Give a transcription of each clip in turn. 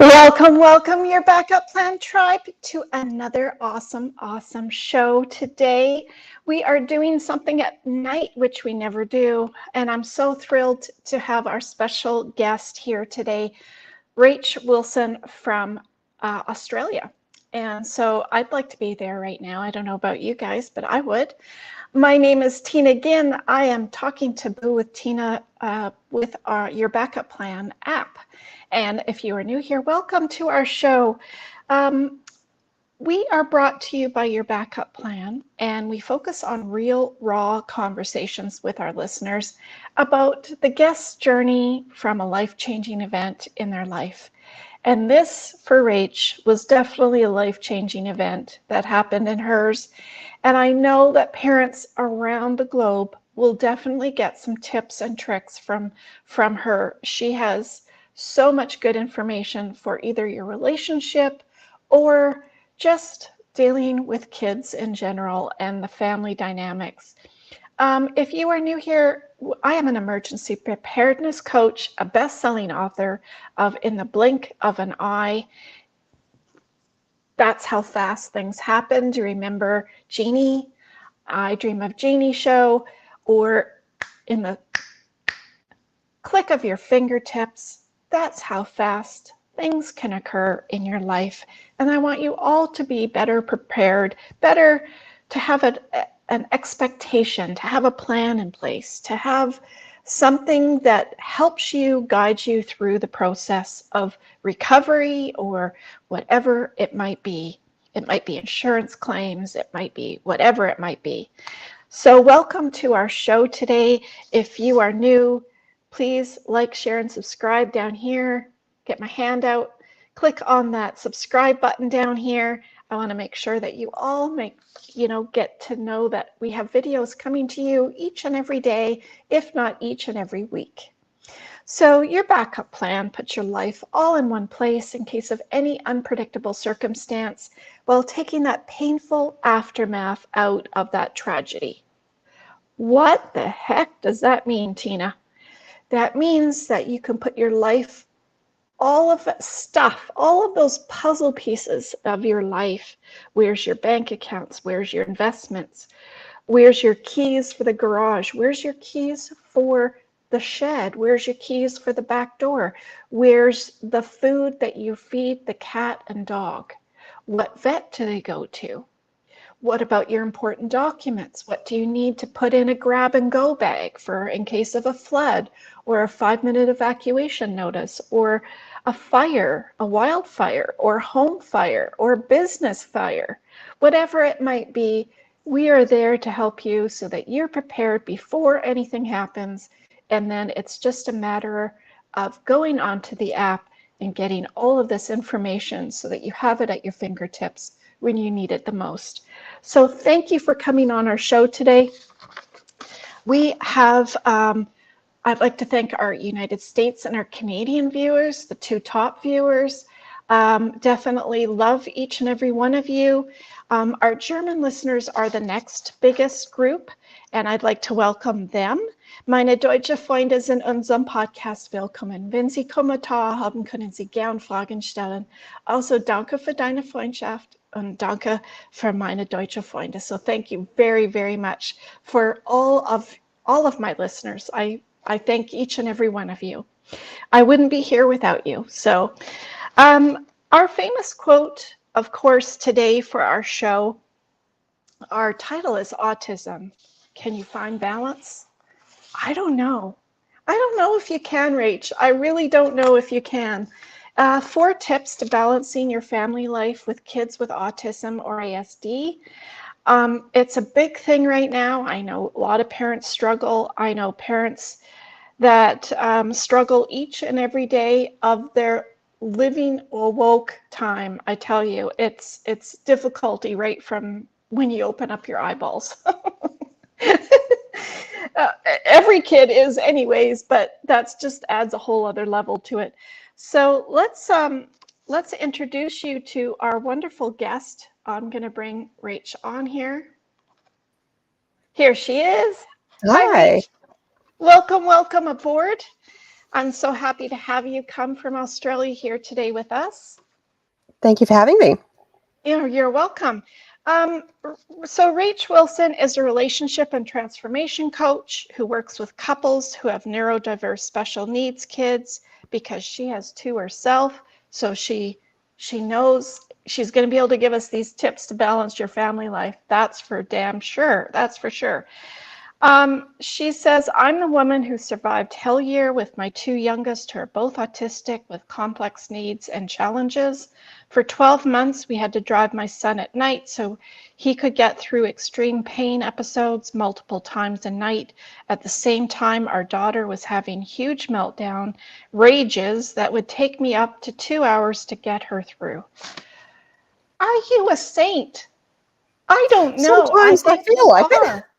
Welcome, welcome, your Backup Plan Tribe, to another awesome show. Today, we are doing something at night, which we never do. And I'm so thrilled to have our special guest here today, Rach Wilson from Australia. And so I'd like to be there right now. I don't know about you guys, but I would. My name is Tina again. I am talking TABOO with Tina with Your Backup Plan app. And if you are new here, welcome to our show. We are brought to you by Your Backup Plan, and we focus on real, raw conversations with our listeners about the guest's journey from a life-changing event in their life. And this, for Rach, was definitely a life-changing event that happened in hers. And I know that parents around the globe will definitely get some tips and tricks from her. She has so much good information for either your relationship or just dealing with kids in general and the family dynamics. If you are new here, I am an emergency preparedness coach, a best-selling author of In the Blink of an Eye. That's how fast things happen. Do you remember Jeannie? I Dream of Jeannie show, or in the click of your fingertips. That's how fast things can occur in your life. And I want you all to be better prepared, better to have an expectation, to have a plan in place, to have something that helps you, guide you through the process of recovery or whatever it might be. It might be insurance claims, it might be whatever it might be. So welcome to our show today. If you are new, please like, share, and subscribe down here. Get my hand out. Click on that subscribe button down here. I want to make sure that you all get to know that we have videos coming to you each and every day, if not each and every week. So your backup plan puts your life all in one place in case of any unpredictable circumstance while taking that painful aftermath out of that tragedy. What the heck does that mean, Tina? That means that you can put your life, all of that stuff, all of those puzzle pieces of your life. Where's your bank accounts? Where's your investments? Where's your keys for the garage? Where's your keys for the shed? Where's your keys for the back door? Where's the food that you feed the cat and dog? What vet do they go to? What about your important documents? What do you need to put in a grab and go bag for in case of a flood or a 5-minute evacuation notice or a fire, a wildfire or home fire or business fire? Whatever it might be, we are there to help you so that you're prepared before anything happens. And then it's just a matter of going onto the app and getting all of this information so that you have it at your fingertips when you need it the most. So thank you for coming on our show today. We have, I'd like to thank our United States and our Canadian viewers, the 2 top viewers. Definitely love each and every one of you. Our German listeners are the next biggest group, and I'd like to welcome them. Meine deutsche Freunde sind in unserem Podcast willkommen. Wenn Sie Kommentare haben, können Sie gern Fragen stellen. Also danke für deine Freundschaft und danke für meine deutsche Freunde. So thank you very, very much for all of my listeners. I thank each and every one of you. I wouldn't be here without you. So our famous quote, of course, today for our show, our title is Autism. Can you find balance? I don't know. I don't know if you can, Rach. I really don't know if you can. 4 tips to balancing your family life with kids with autism or ASD. It's a big thing right now. I know a lot of parents struggle. I know parents that struggle each and every day of their living awoke time. I tell you, it's difficulty right from when you open up your eyeballs. Every kid is anyways, but that's just adds a whole other level to it. So let's introduce you to our wonderful guest. I'm going to bring Rach on here. Here she is. Hi. Rach. Welcome aboard. I'm so happy to have you come from Australia here today with us. Thank you for having me. You're welcome. So Rach Wilson is a relationship and transformation coach who works with couples who have neurodiverse special needs kids because she has two herself. So she knows she's going to be able to give us these tips to balance your family life. That's for damn sure. That's for sure. She says, I'm the woman who survived hell year with my two youngest who are both autistic with complex needs and challenges. For 12 months, we had to drive my son at night so he could get through extreme pain episodes multiple times a night. At the same time, our daughter was having huge meltdown, rages that would take me up to 2 hours to get her through. Are you a saint? I don't know. I Sometimes I think feel you like it. are.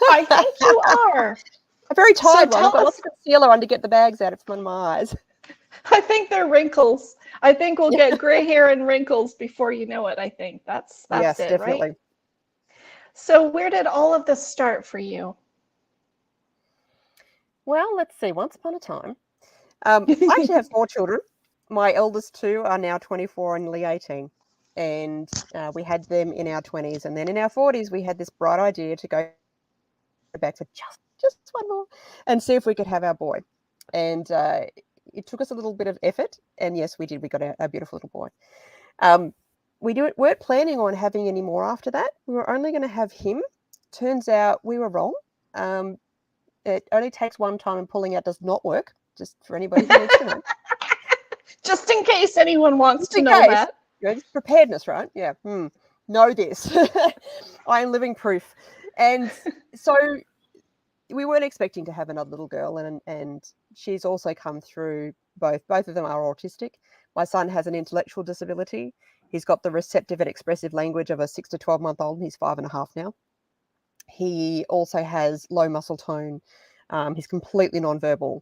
I think you are. A very tired one. I've tell got us. lots of concealer on to get the bags out of one of my eyes. I think they're wrinkles. I think we'll get gray hair and wrinkles before you know it. I think that's Yes, it, definitely. right? So where did all of this start for you? Well, let's see. Once upon a time, I actually have 4 children. My eldest 2 are now 24 and nearly 18. And we had them in our 20s. And then in our 40s, we had this bright idea to go back for just one more and see if we could have our boy. And it took us a little bit of effort. And yes, we did. We got a beautiful little boy. We weren't planning on having any more after that. We were only going to have him. Turns out we were wrong. It only takes one time and pulling out does not work, just for anybody who needs to know. Just in case anyone wants to know that. It's preparedness, right? Yeah. Know this. I am living proof. And so we weren't expecting to have another little girl, and she's also come through both of them are autistic. My son has an intellectual disability. He's got the receptive and expressive language of a 6 to 12-month-old, and he's 5.5 now. He also has low muscle tone. He's completely nonverbal.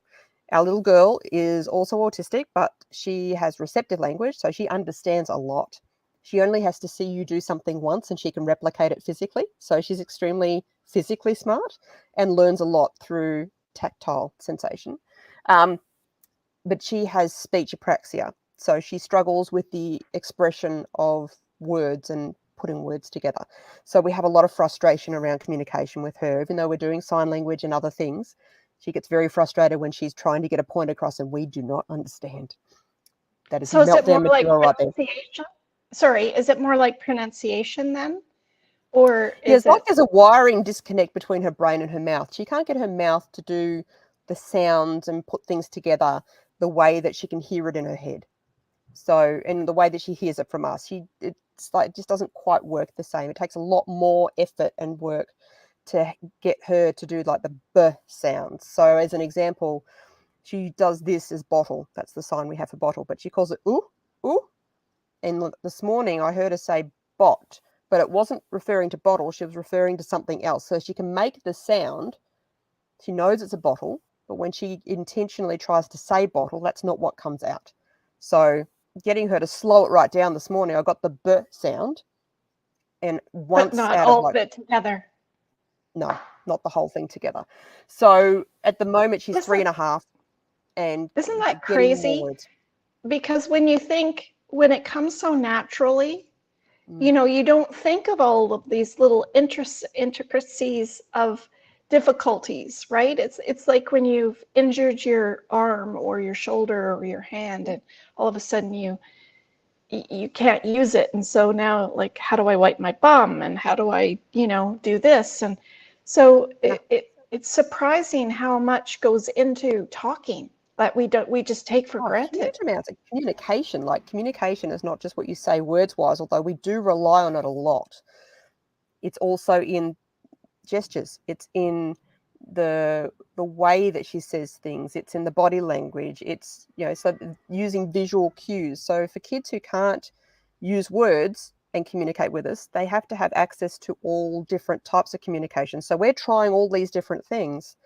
Our little girl is also autistic, but she has receptive language, so she understands a lot. She only has to see you do something once and she can replicate it physically. So she's extremely physically smart and learns a lot through tactile sensation. But she has speech apraxia. So she struggles with the expression of words and putting words together. So we have a lot of frustration around communication with her. Even though we're doing sign language and other things, she gets very frustrated when she's trying to get a point across and we do not understand. That is So is it more meltdown like material right there. pronunciation? Sorry, is it more like pronunciation then? Or Yeah, is it's like it? there's a wiring disconnect between her brain and her mouth. She can't get her mouth to do the sounds and put things together the way that she can hear it in her head. So, and the way that she hears it from us, it's like it just doesn't quite work the same. It takes a lot more effort and work to get her to do like the B sounds. So, as an example, she does this as bottle. That's the sign we have for bottle, but she calls it ooh, ooh. And this morning I heard her say bot, but it wasn't referring to bottle. She was referring to something else. So she can make the sound. She knows it's a bottle, but when she intentionally tries to say bottle, that's not what comes out. So getting her to slow it right down this morning, I got the B sound. And once But not out of all like, of it together. no, not the whole thing together. So at the moment she's 3.5 and Isn't that getting more crazy? words. Because when it comes so naturally, you don't think of all of these little intricacies of difficulties, right? It's like when you've injured your arm or your shoulder or your hand, and all of a sudden you can't use it, and so now, like, how do I wipe my bum, and how do I do this? And so Yeah. it's surprising how much goes into talking that we just take for granted. Huge amounts of communication. Like communication is not just what you say words wise, although we do rely on it a lot. It's also in gestures. It's in the way that she says things. It's in the body language. It's so using visual cues. So for kids who can't use words and communicate with us, they have to have access to all different types of communication. So we're trying all these different things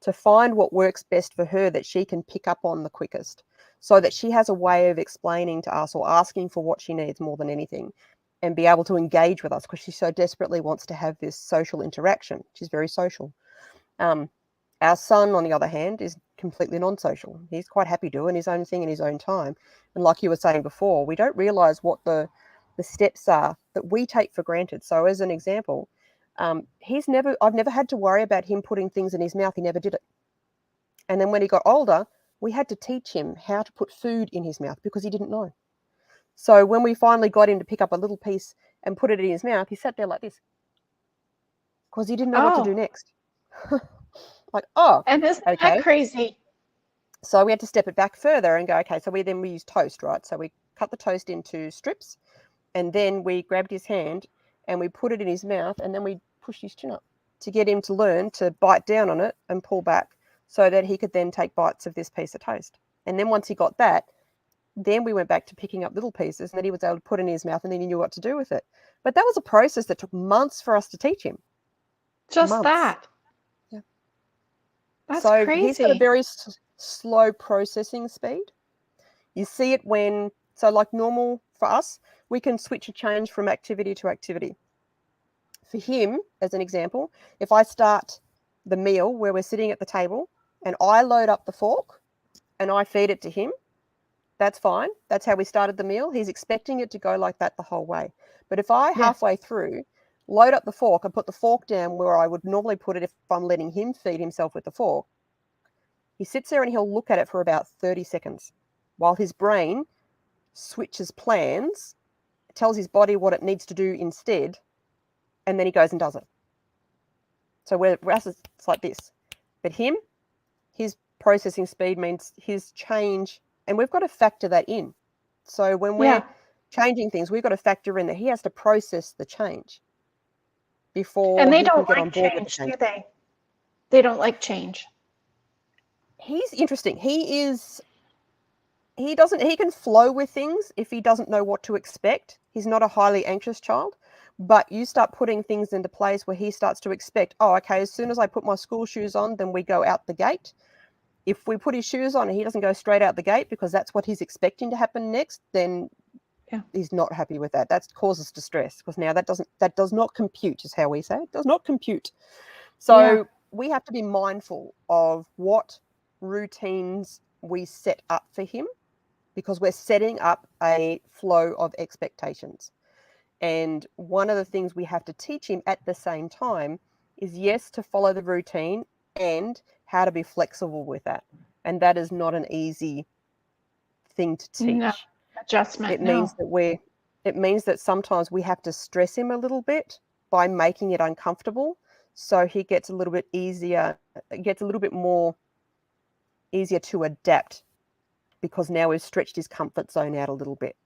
to find what works best for her that she can pick up on the quickest, so that she has a way of explaining to us or asking for what she needs more than anything and be able to engage with us because she so desperately wants to have this social interaction. She's very social. Our son, on the other hand, is completely non-social. He's quite happy doing his own thing in his own time. And like you were saying before, we don't realize what the steps are that we take for granted. So as an example, I've never had to worry about him putting things in his mouth. He never did it. And then when he got older, we had to teach him how to put food in his mouth because he didn't know. So when we finally got him to pick up a little piece and put it in his mouth, he sat there like this because he didn't know what to do next. Like, oh, and isn't okay. that crazy? So we had to step it back further and go, okay, so we use toast, right? So we cut the toast into strips, and then we grabbed his hand and we put it in his mouth, and then we pushed his chin up to get him to learn to bite down on it and pull back so that he could then take bites of this piece of toast. And then once he got that, then we went back to picking up little pieces, and then he was able to put in his mouth, and then he knew what to do with it. But that was a process that took months for us to teach him. Just months. that. Yeah. That's so crazy. He's got a very slow processing speed. You see it when, so like normal for us, we can switch a change from activity to activity. For him, as an example, if I start the meal where we're sitting at the table and I load up the fork and I feed it to him, that's fine. That's how we started the meal. He's expecting it to go like that the whole way. But if I halfway through load up the fork and put the fork down where I would normally put it if I'm letting him feed himself with the fork, he sits there and he'll look at it for about 30 seconds while his brain switches plans, tells his body what it needs to do instead, and then he goes and does it. So where us, it's like this. But him, his processing speed means his change, and we've got to factor that in. So when we're changing things, we've got to factor in that he has to process the change before and they he don't can get like on board with the change, change. do they? They don't like change. He's interesting. He can flow with things if he doesn't know what to expect. He's not a highly anxious child, but you start putting things into place where he starts to expect, oh, okay, as soon as I put my school shoes on, then we go out the gate. If we put his shoes on and he doesn't go straight out the gate because that's what he's expecting to happen next, then he's not happy with that. That causes distress because now that does not compute, is how we say it. Does not compute. So we have to be mindful of what routines we set up for him because we're setting up a flow of expectations. And one of the things we have to teach him at the same time is, yes, to follow the routine and how to be flexible with that. And that is not an easy thing to teach. No, adjustment. It means that sometimes we have to stress him a little bit by making it uncomfortable. So he gets a little bit easier, gets a little bit more easier to adapt because now we've stretched his comfort zone out a little bit.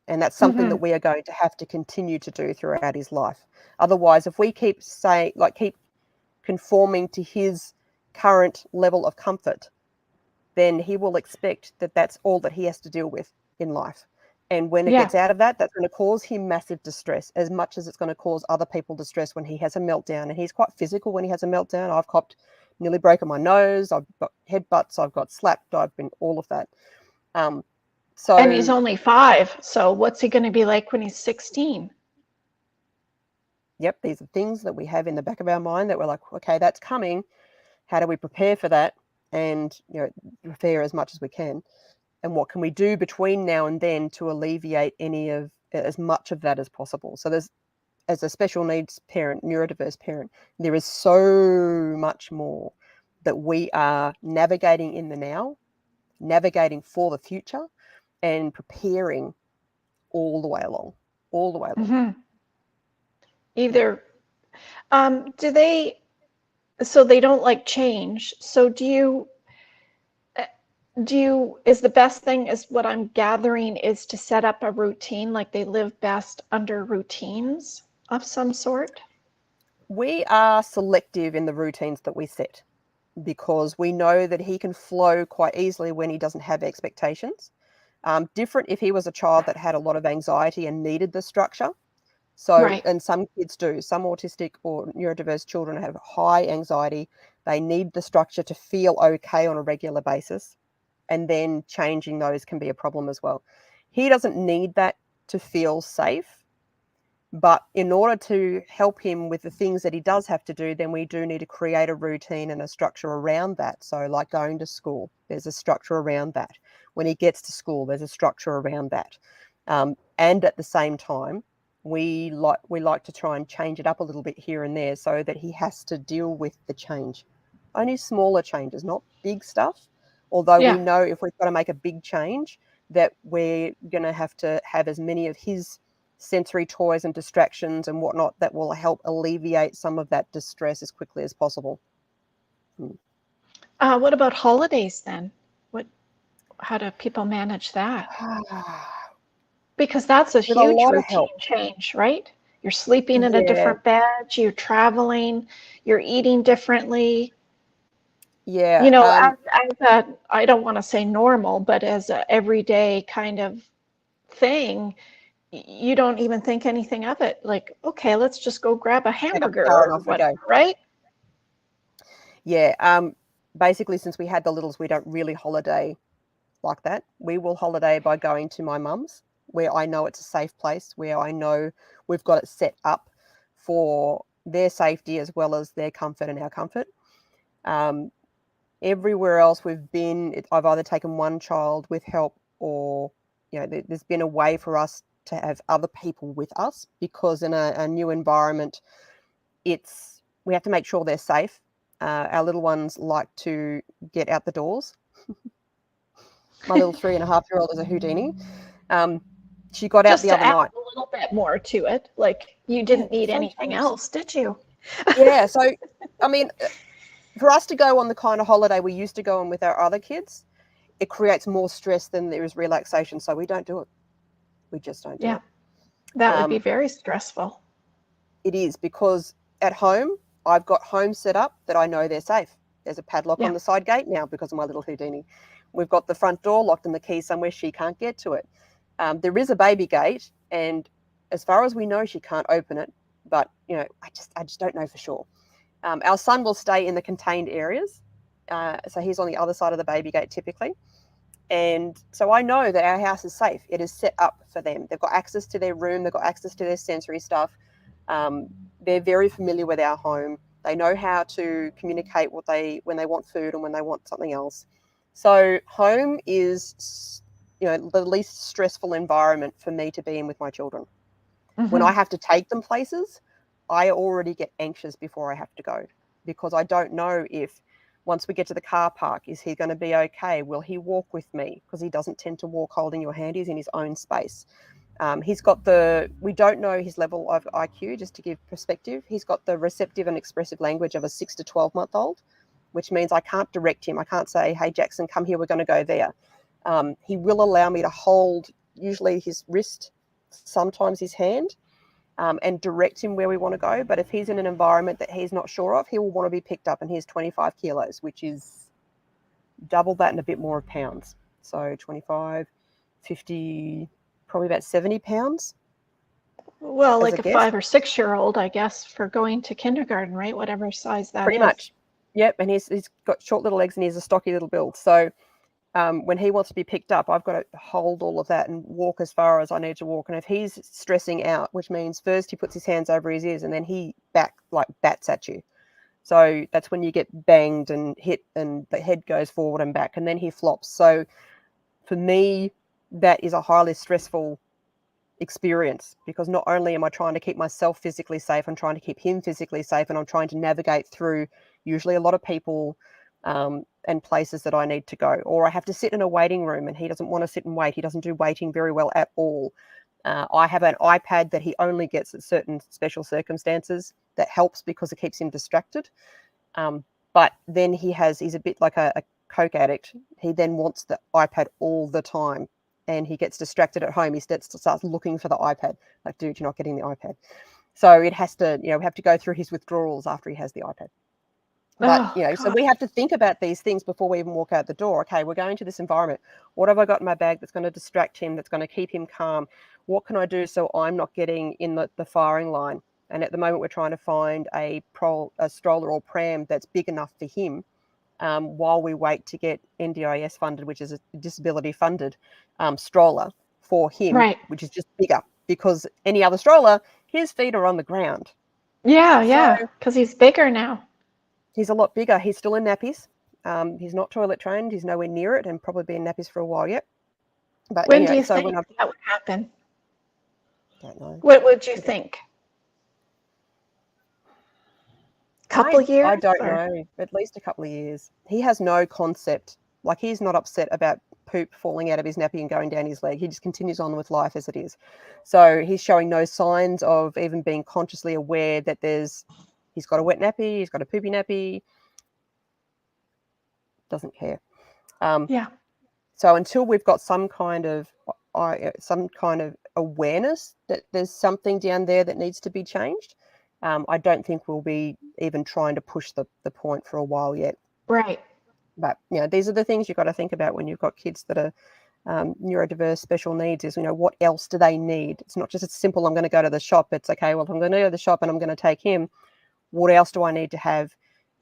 And that's something that we are going to have to continue to do throughout his life. Otherwise, if we keep conforming to his current level of comfort, then he will expect that that's all that he has to deal with in life. And when it gets out of that, that's going to cause him massive distress, as much as it's going to cause other people distress when he has a meltdown. And he's quite physical when he has a meltdown. I've copped, nearly broken my nose. I've got headbutts. I've got slapped. I've been all of that. And he's only 5. So what's he going to be like when he's 16? Yep, these are things that we have in the back of our mind that we're like, okay, that's coming. How do we prepare for that? And prepare as much as we can. And what can we do between now and then to alleviate as much of that as possible? So as a special needs parent, neurodiverse parent, there is so much more that we are navigating in the now, navigating for the future, and preparing all the way along. Either, so they don't like change. So is the best thing, is what I'm gathering, is to set up a routine, like they live best under routines of some sort? We are selective in the routines that we set because we know that he can flow quite easily when he doesn't have expectations. Different if he was a child that had a lot of anxiety and needed the structure. So, and some kids do. Some autistic or neurodiverse children have high anxiety. They need the structure to feel okay on a regular basis. And then changing those can be a problem as well. He doesn't need that to feel safe, But in order to help him with the things that he does have to do, then we do need to create a routine and a structure around that. So like going to school, there's a structure around that. When he gets to school, there's a structure around that. And at the same time, we like to try and change it up a little bit here and there so that he has to deal with the change. Only smaller changes, not big stuff. Although we know if we've got to make a big change, that we're going to have as many of his sensory toys and distractions and whatnot that will help alleviate some of that distress as quickly as possible. What about holidays then? How do people manage that? Because that's a huge routine change, right? You're sleeping in a different bed, you're traveling, you're eating differently. Yeah. You know, I don't want to say normal, but as a everyday kind of thing, you don't even think anything of it. Like, okay, let's just go grab a hamburger or whatever, right? Yeah. Basically, since we had the littles, we don't really holiday like that. We will holiday by going to my mum's, where I know it's a safe place, where I know we've got it set up for their safety as well as their comfort and our comfort. Everywhere else we've been, I've either taken one child with help or, there's been a way for us to have other people with us, because in a new environment, we have to make sure they're safe. Our little ones like to get out the doors. My little 3.5-year-old is a Houdini. She got out the other night. Just to add a little bit more to it, like you didn't need anything else, did you? Yeah, so, I mean, for us to go on the kind of holiday we used to go on with our other kids, it creates more stress than there is relaxation, so we don't do it. We just don't do it. That would be very stressful. It is, because at home, I've got homes set up that I know they're safe. There's a padlock on the side gate now because of my little Houdini. We've got the front door locked and the key somewhere she can't get to it. There is a baby gate, and as far as we know, she can't open it. But, I just don't know for sure. Our son will stay in the contained areas. So he's on the other side of the baby gate typically. And so I know that our house is safe. It is set up for them. They've got access to their room. They've got access to their sensory stuff. They're very familiar with our home. They know how to communicate when they want food and when they want something else. So home is, the least stressful environment for me to be in with my children. Mm-hmm. When I have to take them places, I already get anxious before I have to go, because I don't know if once we get to the car park, is he going to be okay? Will he walk with me? Because he doesn't tend to walk holding your hand. He's in his own space. We don't know his level of IQ, just to give perspective. He's got the receptive and expressive language of a 6 to 12-month-old, which means I can't direct him. I can't say, hey, Jackson, come here, we're going to go there. He will allow me to hold usually his wrist, sometimes his hand, and direct him where we want to go. But if he's in an environment that he's not sure of, he will want to be picked up, and he's 25 kilos, which is double that and a bit more of pounds. So 25, 50, probably about 70 pounds. Well, like a 5 or 6-year-old, I guess, for going to kindergarten, right? Whatever size that is. Pretty much. Yep. And he's got short little legs and he's a stocky little build. So when he wants to be picked up, I've got to hold all of that and walk as far as I need to walk. And if he's stressing out, which means first he puts his hands over his ears and then he bats at you. So that's when you get banged and hit and the head goes forward and back, and then he flops. So for me, that is a highly stressful experience, because not only am I trying to keep myself physically safe, I'm trying to keep him physically safe, and I'm trying to navigate through usually a lot of people and places that I need to go. Or I have to sit in a waiting room and he doesn't want to sit and wait. He doesn't do waiting very well at all. I have an iPad that he only gets at certain special circumstances. That helps because it keeps him distracted. But then he's a bit like a Coke addict. He then wants the iPad all the time, and he gets distracted at home. He starts looking for the iPad. Like, dude, you're not getting the iPad. So it has to, we have to go through his withdrawals after he has the iPad. But, so we have to think about these things before we even walk out the door. Okay, we're going to this environment. What have I got in my bag that's going to distract him, that's going to keep him calm? What can I do so I'm not getting in the firing line? And at the moment, we're trying to find a stroller or pram that's big enough for him while we wait to get NDIS funded, which is a disability funded stroller for him, right, which is just bigger. because any other stroller, his feet are on the ground. Yeah, because he's bigger now. He's a lot bigger. He's still in nappies. He's not toilet trained. He's nowhere near it and probably be in nappies for a while yet. But When anyway, do you so think when that would happen? don't know. What would you think? Couple years? I don't know. At least a couple of years. He has no concept. Like, he's not upset about poop falling out of his nappy and going down his leg. He just continues on with life as it is. So he's showing no signs of even being consciously aware that he's got a wet nappy, he's got a poopy nappy. Doesn't care. Yeah. So until we've got some kind of awareness that there's something down there that needs to be changed, I don't think we'll be even trying to push the point for a while yet. Right. But these are the things you've got to think about when you've got kids that are neurodiverse, special needs. Is what else do they need? It's not just as simple. I'm going to go to the shop. It's okay. Well, if I'm going to go to the shop and I'm going to take him, what else do I need to have?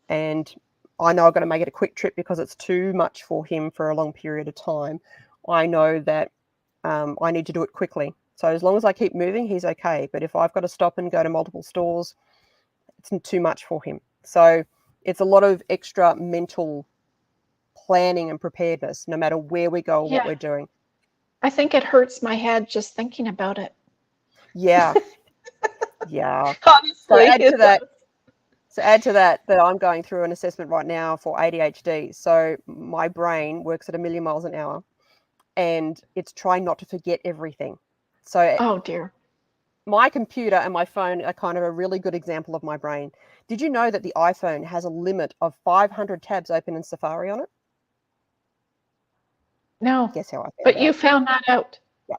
And I know I've got to make it a quick trip because it's too much for him for a long period of time. I know that I need to do it quickly. So as long as I keep moving, he's okay. But if I've got to stop and go to multiple stores, it's too much for him. So it's a lot of extra mental planning and preparedness, no matter where we go or what we're doing. I think it hurts my head just thinking about it. Yeah. Yeah. Honestly, So add to that I'm going through an assessment right now for ADHD. So my brain works at 1,000,000 miles an hour and it's trying not to forget everything. So oh dear. My computer and my phone are kind of a really good example of my brain. Did you know that the iPhone has a limit of 500 tabs open in Safari on it? No. Guess how I found But out. you found that out. Yeah.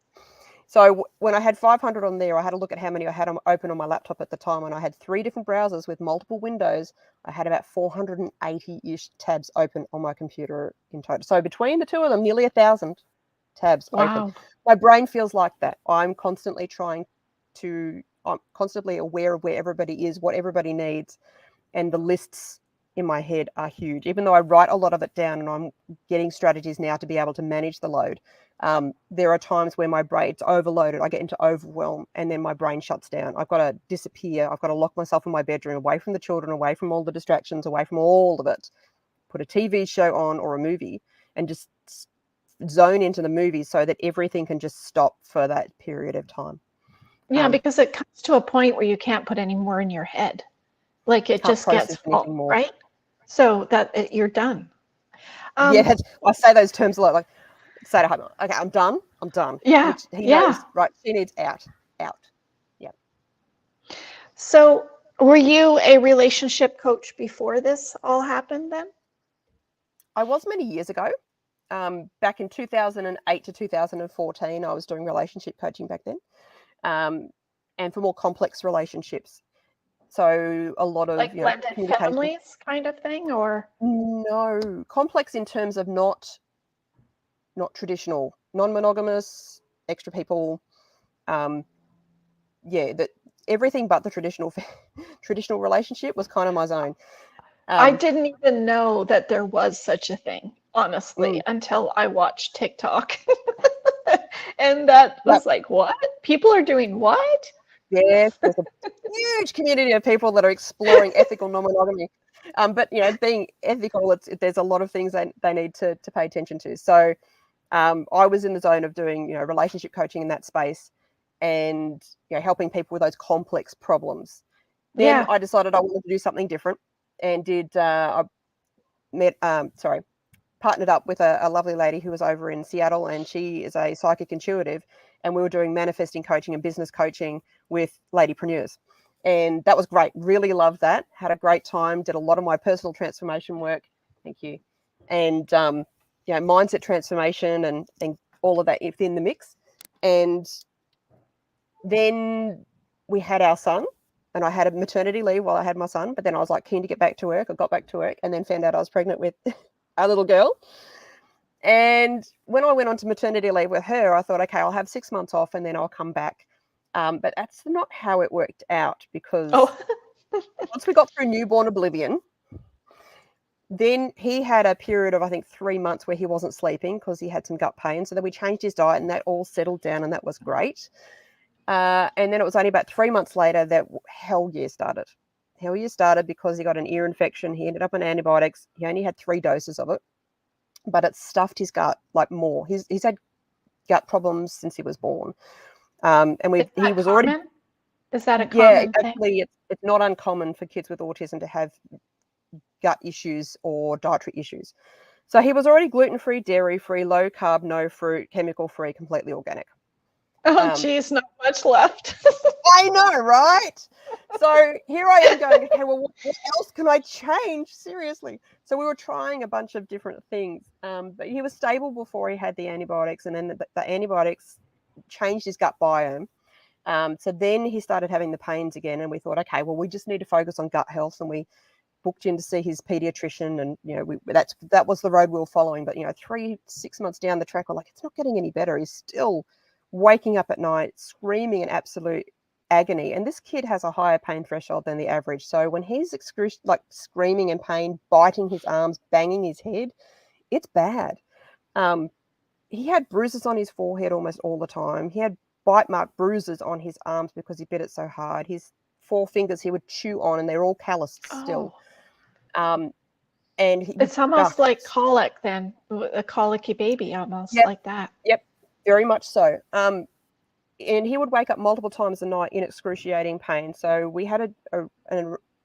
So when I had 500 on there, I had to look at how many I had open on my laptop at the time, and I had 3 different browsers with multiple windows. I had about 480-ish tabs open on my computer in total. So between the two of them, nearly 1,000 tabs open. My brain feels like that. I'm constantly I'm constantly aware of where everybody is, what everybody needs, and the lists in my head are huge. Even though I write a lot of it down and I'm getting strategies now to be able to manage the load, there are times where my brain's overloaded. I get into overwhelm and then my brain shuts down. I've got to disappear. I've got to lock myself in my bedroom, away from the children, away from all the distractions, away from all of it, put a TV show on or a movie and just zone into the movie so that everything can just stop for that period of time. Yeah, because it comes to a point where you can't put any more in your head. Like it just gets full, right? So that you're done. Yeah, I say those terms a lot. Like, say to him, okay, I'm done. Yeah. Which he knows, right? She needs out. Yeah. So were you a relationship coach before this all happened then? I was many years ago. Back in 2008 to 2014, I was doing relationship coaching back then. And for more complex relationships. So a lot of like blended families kind of thing, or no, complex in terms of not traditional, non-monogamous, extra people. That everything but the traditional relationship was kind of my zone. I didn't even know that there was such a thing, honestly, until I watched TikTok. And that was like, what? People are doing what? Yes, there's a huge community of people that are exploring ethical non-monogamy. But being ethical, there's a lot of things they need to pay attention to. So I was in the zone of doing relationship coaching in that space, and helping people with those complex problems. Then I decided I wanted to do something different, and partnered up with a lovely lady who was over in Seattle, and she is a psychic intuitive, and we were doing manifesting coaching and business coaching with ladypreneurs. And that was great. Really loved that. Had a great time. Did a lot of my personal transformation work. Thank you. And, mindset transformation and all of that within the mix. And then we had our son, and I had a maternity leave while I had my son, but then I was like keen to get back to work. I got back to work and then found out I was pregnant with a little girl. And when I went on to maternity leave with her, I thought, okay, I'll have 6 months off and then I'll come back. But that's not how it worked out, because once we got through newborn oblivion, then he had a period of, I think, 3 months where he wasn't sleeping because he had some gut pain. So then we changed his diet and that all settled down, and that was great. And then it was only about 3 months later that hell year started. Hell year started because he got an ear infection. He ended up on antibiotics. He only had 3 doses of it, but it stuffed his gut like more. He's had gut problems since he was born. And he was already. Is that a common thing? Actually, it's not uncommon for kids with autism to have gut issues or dietary issues. So he was already gluten-free, dairy-free, low-carb, no fruit, chemical-free, completely organic. Oh, geez, not much left. I know, right? So here I am going, okay, well, what else can I change? Seriously. So we were trying a bunch of different things, but he was stable before he had the antibiotics, and then the antibiotics changed his gut biome. So then he started having the pains again, and we thought, okay, well, we just need to focus on gut health, and we booked in to see his pediatrician, and that was the road we were following. But 3-6 months down the track, we're like, it's not getting any better. He's still waking up at night screaming in absolute agony, and this kid has a higher pain threshold than the average. So when he's screaming in pain, biting his arms, banging his head, it's bad. He had bruises on his forehead almost all the time. He had bite mark bruises on his arms because he bit it so hard. His 4 fingers he would chew on, and they're all calloused still. And it's almost like colic then, a colicky baby, almost like that. Yep, very much so. And he would wake up multiple times a night in excruciating pain. So we had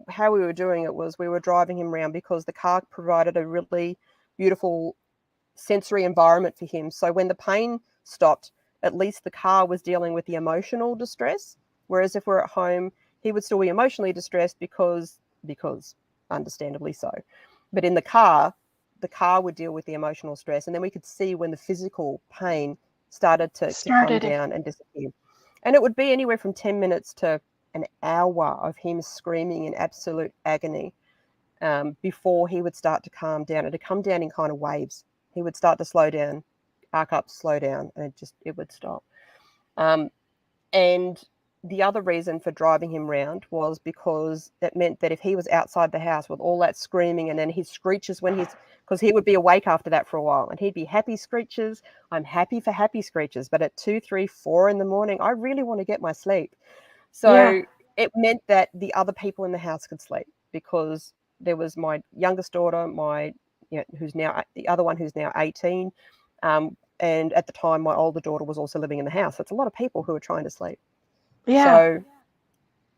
how we were doing it was we were driving him around because the car provided a really beautiful sensory environment for him. So when the pain stopped, at least the car was dealing with the emotional distress. Whereas if we're at home, he would still be emotionally distressed because understandably so. But in the car would deal with the emotional stress. And then we could see when the physical pain started to come down and disappear. And it would be anywhere from 10 minutes to an hour of him screaming in absolute agony before he would start to calm down. It'd come down in kind of waves. He would start to slow down, arc up, slow down, and it would stop. And the other reason for driving him round was because it meant that if he was outside the house with all that screaming and then his screeches because he would be awake after that for a while and he'd be happy screeches. I'm happy for happy screeches, but at 2, 3, 4 in the morning, I really want to get my sleep. So it meant that the other people in the house could sleep because there was my youngest daughter, who's now the other one who's now 18. And at the time, my older daughter was also living in the house. It's a lot of people who are trying to sleep. Yeah. So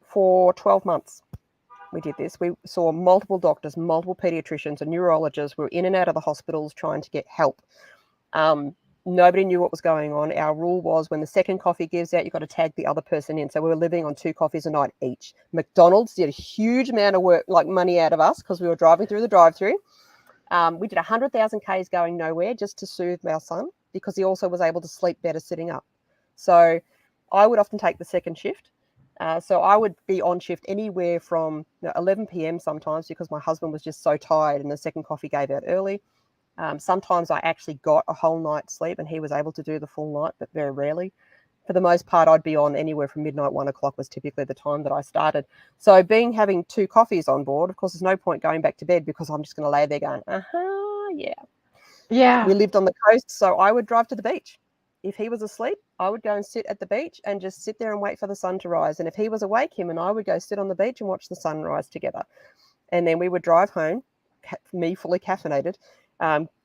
for 12 months, we did this. We saw multiple doctors, multiple pediatricians and neurologists. We were in and out of the hospitals trying to get help. Nobody knew what was going on. Our rule was when the second coffee gives out, you've got to tag the other person in. So we were living on 2 coffees a night each. McDonald's did a huge amount of work, like money out of us because we were driving through the drive-through. We did 100,000 Ks going nowhere just to soothe our son because he also was able to sleep better sitting up. So I would often take the second shift. So I would be on shift anywhere from 11 p.m. sometimes because my husband was just so tired and the second coffee gave out early. Sometimes I actually got a whole night's sleep and he was able to do the full night, but very rarely. For the most part, I'd be on anywhere from midnight, 1 o'clock was typically the time that I started. So having 2 coffees on board, of course, there's no point going back to bed because I'm just going to lay there going, yeah. We lived on the coast, so I would drive to the beach. If he was asleep, I would go and sit at the beach and just sit there and wait for the sun to rise. And if he was awake, him and I would go sit on the beach and watch the sun rise together. And then we would drive home, me fully caffeinated,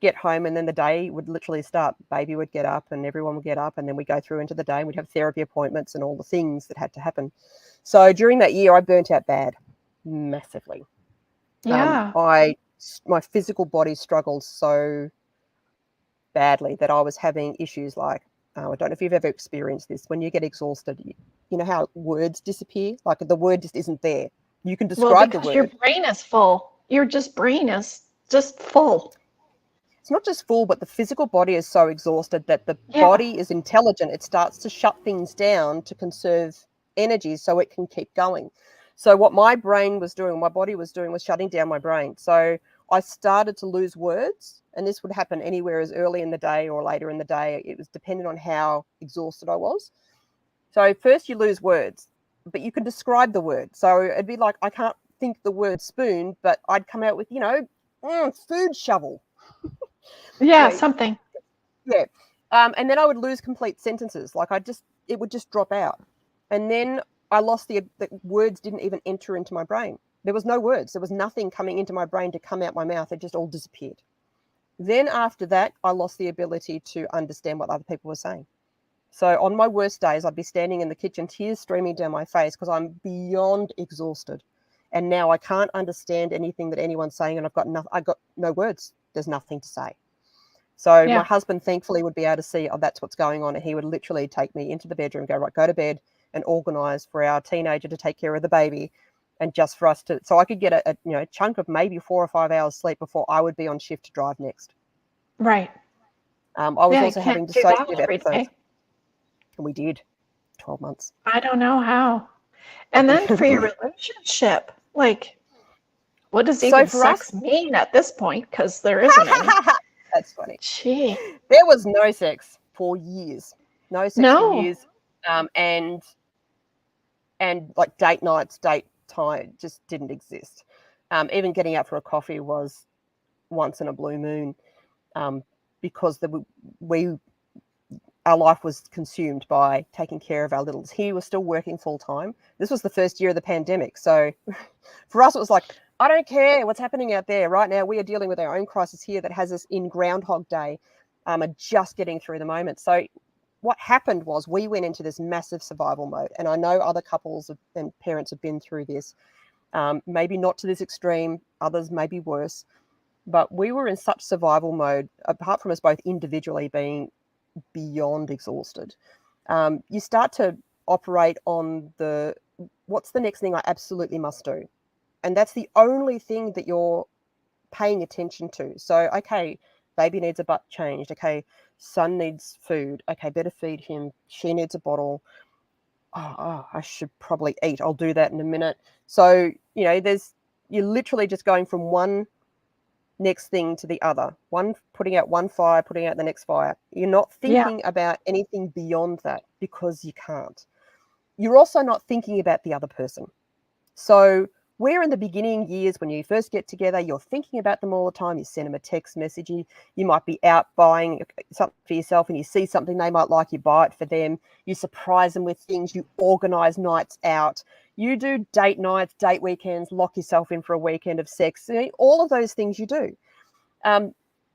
get home, and then the day would literally start. Baby would get up and everyone would get up, and then we'd go through into the day and we'd have therapy appointments and all the things that had to happen. So during that year, I burnt out bad, massively. Yeah. My physical body struggled so badly that I was having issues like, I don't know if you've ever experienced this, when you get exhausted, you know how words disappear? Like the word just isn't there. You can describe the word. Your brain is full. Your brain is just full. It's not just full, but the physical body is so exhausted that the body is intelligent. It starts to shut things down to conserve energy so it can keep going. So what my brain was doing, my body was doing, was shutting down my brain. So I started to lose words, and this would happen anywhere as early in the day or later in the day. It was dependent on how exhausted I was. So first you lose words, but you can describe the word. So it'd be like, I can't think the word spoon, but I'd come out with, food shovel. Yeah, something. Yeah. And then I would lose complete sentences. Like it would just drop out. And then I lost the words didn't even enter into my brain. There was no words. There was nothing coming into my brain to come out my mouth. It just all disappeared. Then after that, I lost the ability to understand what other people were saying. So on my worst days, I'd be standing in the kitchen, tears streaming down my face because I'm beyond exhausted. And now I can't understand anything that anyone's saying, and I've got no words. There's nothing to say. So my husband, thankfully, would be able to see, oh, that's what's going on. And he would literally take me into the bedroom, go, right, go to bed, and organise for our teenager to take care of the baby, and just for us to, so I could get a chunk of maybe 4 or 5 hours sleep before I would be on shift to drive next. Right. I was also having dissociative episodes. And we did 12 months. I don't know how. And then for your relationship, like, what does even sex mean at this point? Because there isn't any. That's funny. Gee. There was no sex for years. No sex for years. And like date nights, date time just didn't exist. Even getting out for a coffee was once in a blue moon, because our life was consumed by taking care of our littles. He was still working full time. This was the first year of the pandemic. So for us, it was like, I don't care what's happening out there. Right now, we are dealing with our own crisis here that has us in Groundhog Day, and just getting through the moment. So what happened was we went into this massive survival mode. And I know other couples and parents have been through this, maybe not to this extreme, others maybe worse. But we were in such survival mode, apart from us both individually being beyond exhausted. You start to operate on what's the next thing I absolutely must do? And that's the only thing that you're paying attention to. So, okay, baby needs a butt changed. Okay, son needs food. Okay, better feed him. She needs a bottle. Oh, I should probably eat. I'll do that in a minute. So, you're literally just going from one next thing to the other. One, putting out one fire, putting out the next fire. You're not thinking about anything beyond that because you can't. You're also not thinking about the other person. So where in the beginning years when you first get together, you're thinking about them all the time. You send them a text message. You might be out buying something for yourself and you see something they might like, you buy it for them. You surprise them with things. You organise nights out. You do date nights, date weekends, lock yourself in for a weekend of sex. All of those things you do.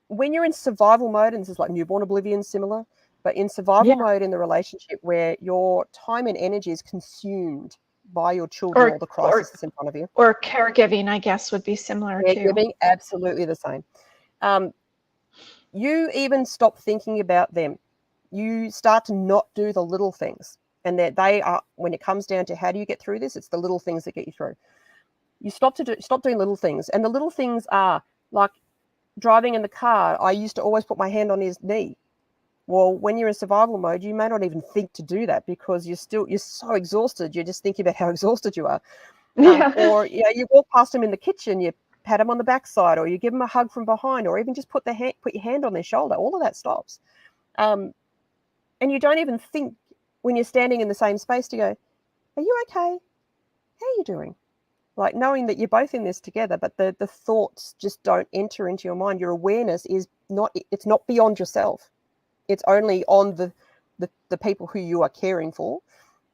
When you're in survival mode, and this is like newborn oblivion similar, but in survival mode in the relationship where your time and energy is consumed by your children or the crisis that's in front of you. Or caregiving, I guess, would be similar too. Caregiving, absolutely the same. You even stop thinking about them. You start to not do the little things. And that they are, when it comes down to how do you get through this, it's the little things that get you through. You stop doing little things. And the little things are like driving in the car. I used to always put my hand on his knee. Well, when you're in survival mode, you may not even think to do that because you're so exhausted. You're just thinking about how exhausted you are. Or you walk past him in the kitchen, you pat him on the backside, or you give him a hug from behind, or even just put your hand on their shoulder. All of that stops. And you don't even think when you're standing in the same space to go, are you okay? How are you doing? Like knowing that you're both in this together, but the thoughts just don't enter into your mind. Your awareness is it's not beyond yourself. It's only on the people who you are caring for.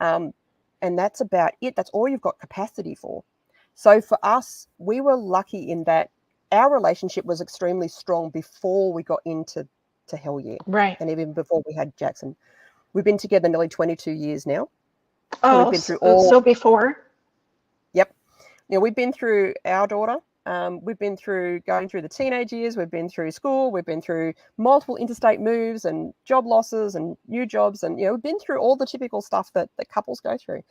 And that's about it. That's all you've got capacity for. So for us, we were lucky in that our relationship was extremely strong before we got into Hell Yeah. Right. And even before we had Jackson. We've been together nearly 22 years now. Oh, we've been through so before? Yep. We've been through our daughter. We've been through going through the teenage years. We've been through school. We've been through multiple interstate moves and job losses and new jobs. And, we've been through all the typical stuff that couples go through.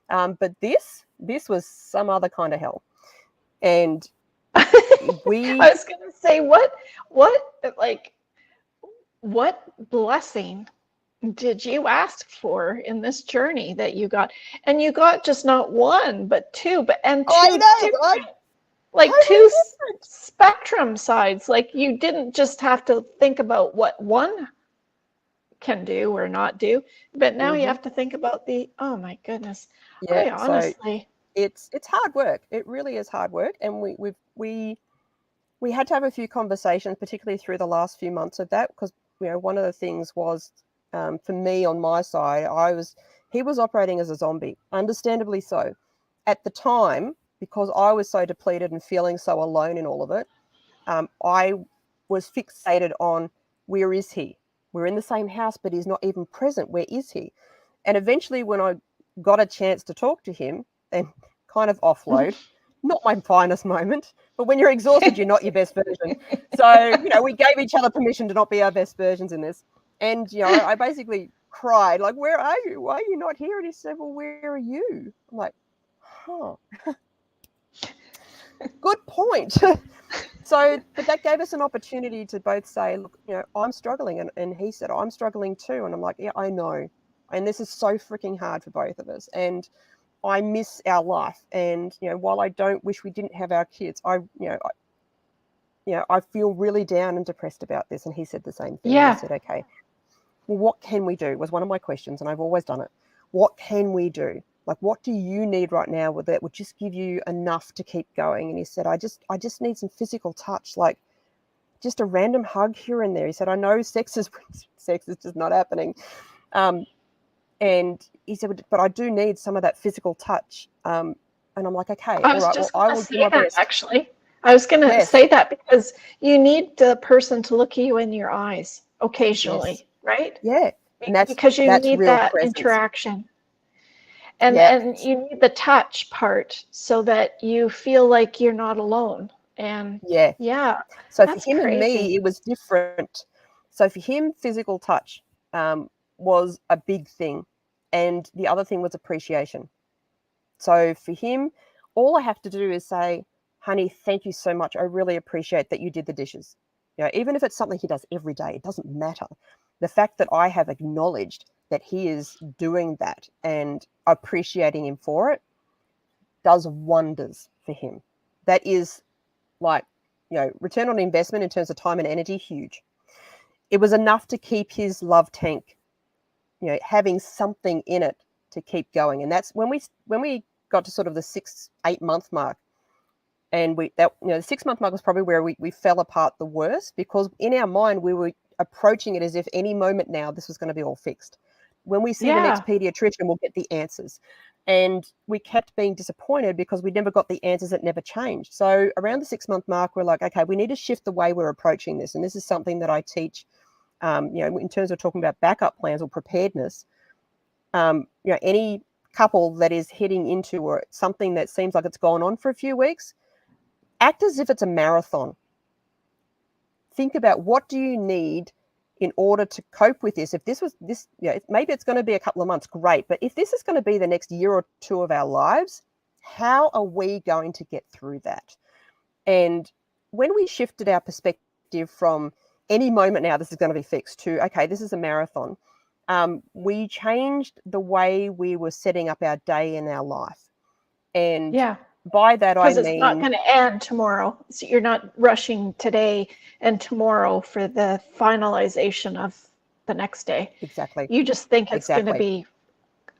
But this was some other kind of hell. And I was going to say, what blessing did you ask for in this journey that you got? And you got just not one, but two, two spectrum sides. Like you didn't just have to think about what one can do or not do, but now you have to think about oh my goodness. Yeah, honestly. So it's hard work. It really is hard work. And we had to have a few conversations, particularly through the last few months of that, because one of the things was for me on my side, I was He was operating as a zombie, understandably so. At the time, because I was so depleted and feeling so alone in all of it, I was fixated on, where is he? We're in the same house, but he's not even present. Where is he? And eventually, when I got a chance to talk to him and kind of offload, not my finest moment, but when you're exhausted, you're not your best version. So, we gave each other permission to not be our best versions in this. And, I basically cried, like, where are you? Why are you not here? And he said, well, where are you? I'm like, huh. Good point. So, but that gave us an opportunity to both say, look, I'm struggling. And he said, I'm struggling too. And I'm like, yeah, I know. And this is so freaking hard for both of us. And I miss our life. And, while I don't wish we didn't have our kids, I feel really down and depressed about this. And he said the same thing. Yeah. He said, okay, well, what can we do? Was one of my questions. And I've always done it. What can we do? Like, what do you need right now that would just give you enough to keep going? And he said, I just need some physical touch, like just a random hug here and there. He said, I know sex is just not happening. And he said, but I do need some of that physical touch. And I'm like, okay, all right, well, I will do my best. Actually, I was going to say that because you need the person to look at you in your eyes occasionally, right? Yeah. And because you need that presence. interaction. And you need the touch part so that you feel like you're not alone. And yeah. So for him and me, it was different. So for him, physical touch was a big thing. And the other thing was appreciation. So for him, all I have to do is say, honey, thank you so much. I really appreciate that you did the dishes. Even if it's something he does every day, it doesn't matter. The fact that I have acknowledged that he is doing that and appreciating him for it does wonders for him. That is like, return on investment in terms of time and energy, huge. It was enough to keep his love tank, having something in it to keep going. And that's when we got to sort of the 6-8 month mark. And the 6 month mark was probably where we fell apart the worst, because in our mind, we were approaching it as if any moment now this was going to be all fixed. When we see the next pediatrician, we'll get the answers. And we kept being disappointed because we never got the answers. It never changed. So around the 6 month mark, we're like, okay, we need to shift the way we're approaching this. And this is something that I teach, in terms of talking about backup plans or preparedness. Any couple that is heading into or something that seems like it's gone on for a few weeks, act as if it's a marathon. Think about, what do you need in order to cope with this? If this was this, maybe it's going to be a couple of months, great. But if this is going to be the next year or two of our lives, how are we going to get through that? And when we shifted our perspective from any moment now, this is going to be fixed, to, okay, this is a marathon, we changed the way we were setting up our day in our life. And by that, I mean, because it's not going to end tomorrow. So you're not rushing today and tomorrow for the finalization of the next day. Exactly. You just think it's going to be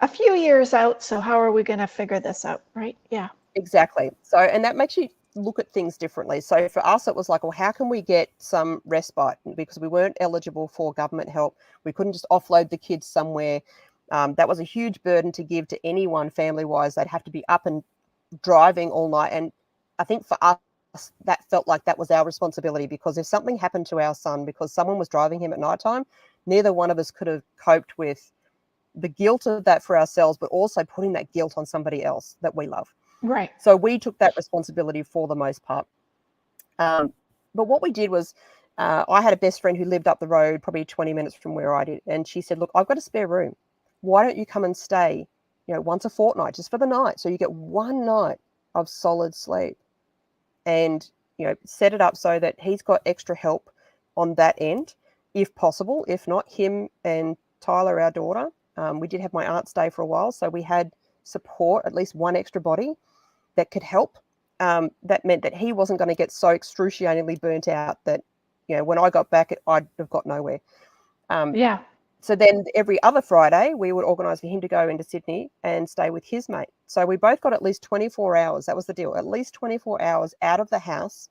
a few years out. So how are we going to figure this out, right? Yeah. Exactly. So, and that makes you look at things differently. So for us, it was like, well, how can we get some respite? Because we weren't eligible for government help. We couldn't just offload the kids somewhere. That was a huge burden to give to anyone family-wise. They'd have to be up and driving all night. And I think for us, that felt like that was our responsibility, because if something happened to our son because someone was driving him at nighttime, neither one of us could have coped with the guilt of that for ourselves, but also putting that guilt on somebody else that we love. Right. So we took that responsibility for the most part. But what we did was, I had a best friend who lived up the road, probably 20 minutes from where I did. And she said, look, I've got a spare room. Why don't you come and stay, once a fortnight, just for the night? So you get one night of solid sleep, and, set it up so that he's got extra help on that end, if possible. If not, him and Tyler, our daughter, we did have my aunt stay for a while. So we had support, at least one extra body that could help. That meant that he wasn't going to get so excruciatingly burnt out that, when I got back, I'd have got nowhere. So then every other Friday, we would organise for him to go into Sydney and stay with his mate. So we both got at least 24 hours. That was the deal. At least 24 hours out of the house,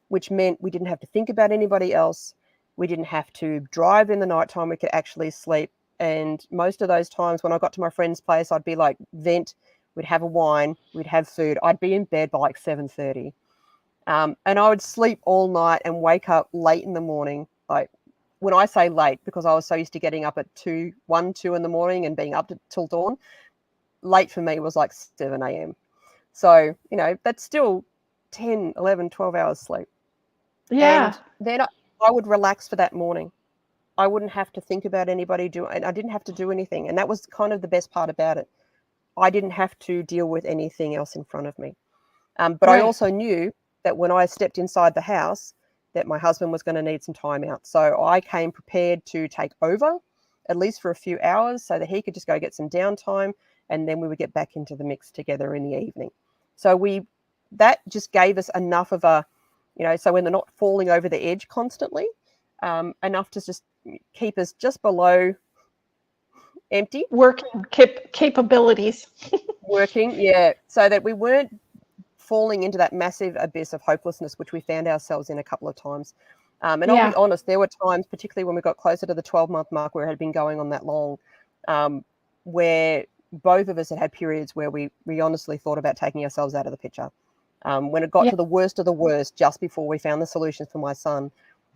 which meant we didn't have to think about anybody else. We didn't have to drive in the nighttime. We could actually sleep And most of those times when I got to my friend's place, I'd be like, vent, we'd have a wine, we'd have food. I'd be in bed by like 7:30. And I would sleep all night and wake up late in the morning. Like, when I say late, because I was so used to getting up at 2 in the morning and being up till dawn, late for me was like 7 a.m. So, that's still 10, 11, 12 hours sleep. Yeah. And then I would relax for that morning. I wouldn't have to think about anybody and I didn't have to do anything. And that was kind of the best part about it. I didn't have to deal with anything else in front of me. But I also knew that when I stepped inside the house, that my husband was going to need some time out. So I came prepared to take over, at least for a few hours, so that he could just go get some downtime, and then we would get back into the mix together in the evening. So that just gave us enough of a, so when they're not falling over the edge constantly, enough to just keep us just below empty. Working capabilities. Working, yeah, so that we weren't falling into that massive abyss of hopelessness, which we found ourselves in a couple of times. And I'll be honest, there were times, particularly when we got closer to the 12-month mark, where it had been going on that long, where both of us had periods where we honestly thought about taking ourselves out of the picture. When it got to the worst of the worst, just before we found the solutions for my son,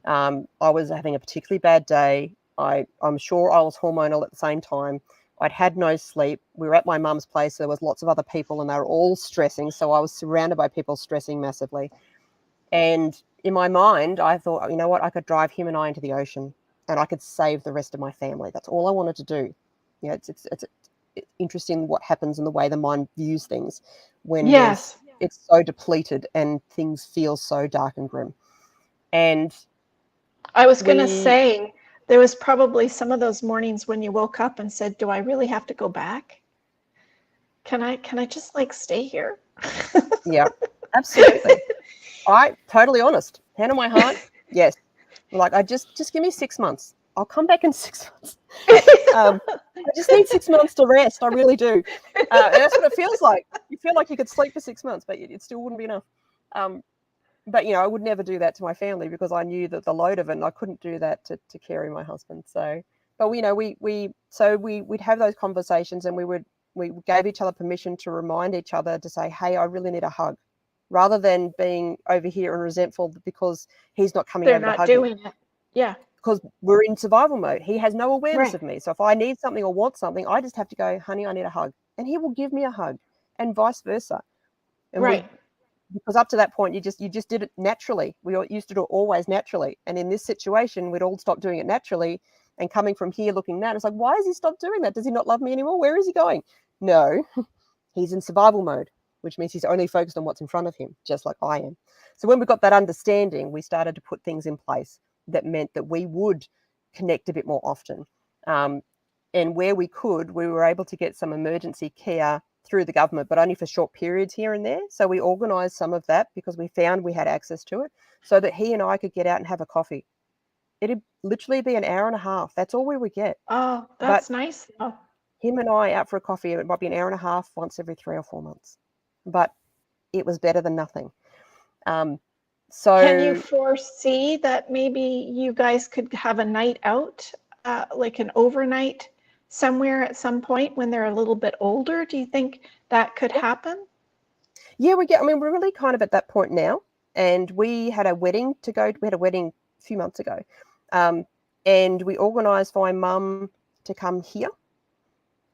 I was having a particularly bad day. I'm sure I was hormonal at the same time. I'd had no sleep. We were at my mum's place. There was lots of other people and they were all stressing. So I was surrounded by people stressing massively. And in my mind, I thought, you know what, I could drive him and I into the ocean and I could save the rest of my family. That's all I wanted to do. It's interesting what happens in the way the mind views things when it's so depleted and things feel so dark and grim. And I was going to say, there was probably some of those mornings when you woke up and said, do I really have to go back? Can I just like stay here? Yeah, absolutely. Totally honest. Hand on my heart. Yes. Like, I just give me 6 months. I'll come back in 6 months. I just need 6 months to rest. I really do. And that's what it feels like. You feel like you could sleep for 6 months, but it still wouldn't be enough. But, I would never do that to my family because I knew that the load of it, and I couldn't do that to carry my husband. So, but we'd have those conversations, and we gave each other permission to remind each other to say, hey, I really need a hug, rather than being over here and resentful because he's not coming over to hug me. They're not doing it. Yeah. Because we're in survival mode. He has no awareness of me. So if I need something or want something, I just have to go, honey, I need a hug. And he will give me a hug, and vice versa. And because up to that point, you just did it naturally. We used to do it always naturally. And in this situation, we'd all stop doing it naturally. And coming from here looking now, it's like, why has he stopped doing that? Does he not love me anymore? Where is he going? No, he's in survival mode, which means he's only focused on what's in front of him, just like I am. So when we got that understanding, we started to put things in place that meant that we would connect a bit more often. And where we could, we were able to get some emergency care through the government, but only for short periods here and there. So we organised some of that because we found we had access to it so that he and I could get out and have a coffee. It'd literally be an hour and a half. That's all we would get. Oh, that's nice. Oh. Him and I out for a coffee, it might be an hour and a half once every 3 or 4 months. But it was better than nothing. So can you foresee that maybe you guys could have a night out, like an overnight somewhere at some point when they're a little bit older? Do you think that could happen? Yeah, we're really kind of at that point now. And we had a wedding to go. We had a wedding a few months ago. And we organised for my mum to come here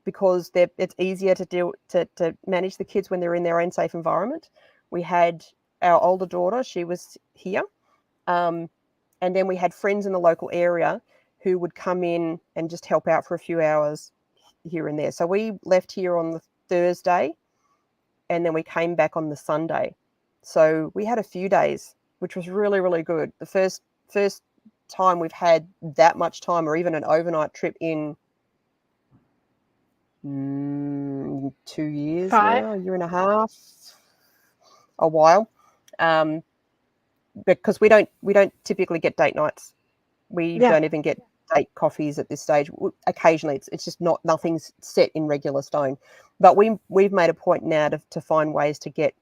because it's easier to manage the kids when they're in their own safe environment. We had our older daughter, she was here. And then we had friends in the local area who would come in and just help out for a few hours here and there. So we left here on the Thursday and then we came back on the Sunday. So we had a few days, which was really, really good. The first time we've had that much time or even an overnight trip in 2 years 5 now, a year and a half, a while. Because we don't typically get date nights. We don't even get date coffees at this stage. Occasionally, it's just nothing's set in regular stone. But we've made a point now to find ways to get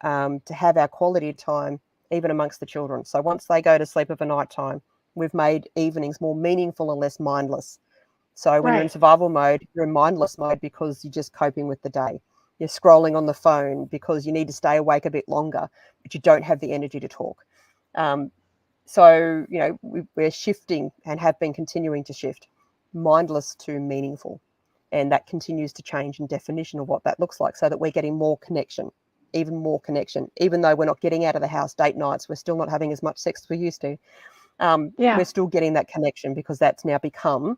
to have our quality time even amongst the children. So once they go to sleep of a night time, we've made evenings more meaningful and less mindless. So when you're in survival mode, you're in mindless mode because you're just coping with the day. You're scrolling on the phone because you need to stay awake a bit longer, but you don't have the energy to talk. So, you know, we're shifting and have been continuing to shift mindless to meaningful. And that continues to change in definition of what that looks like, so that we're getting more connection, even more connection. Even though we're not getting out of the house date nights, we're still not having as much sex as we used to. We're still getting that connection because that's now become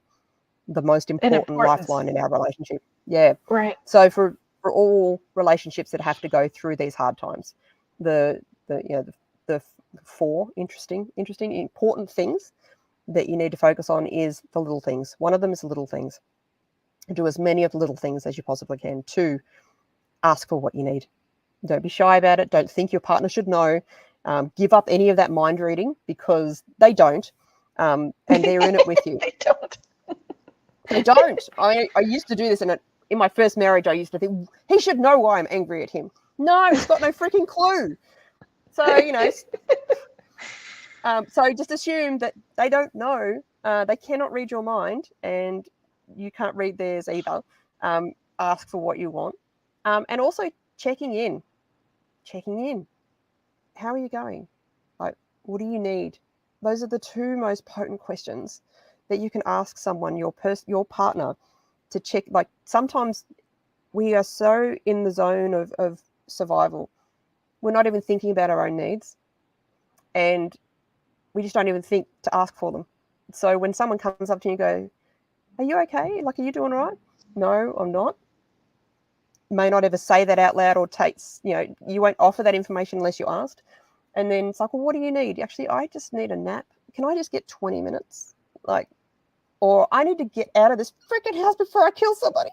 the most important lifeline in our relationship. Yeah. Right. So for all relationships that have to go through these hard times, the 4 interesting, important things that you need to focus on is the little things. One of them is the little things. Do as many of the little things as you possibly can. 2, ask for what you need. Don't be shy about it. Don't think your partner should know. Give up any of that mind reading, because they don't, and they're in it with you. They don't. They don't. I used to do this, and in my first marriage, I used to think, he should know why I'm angry at him. No, he's got no freaking clue. So, you know, so just assume that they don't know. They cannot read your mind, and you can't read theirs either. Ask for what you want. And also checking in. How are you going? Like, what do you need? Those are the 2 most potent questions that you can ask someone, your partner, to check. Like, sometimes we are so in the zone of survival, we're not even thinking about our own needs, and we just don't even think to ask for them. So when someone comes up to you and go, are you okay? Like, are you doing all right? No, I'm not. May not ever say that out loud, or you won't offer that information unless you asked. And then it's like, well, what do you need? Actually, I just need a nap. Can I just get 20 minutes? Like, or I need to get out of this freaking house before I kill somebody.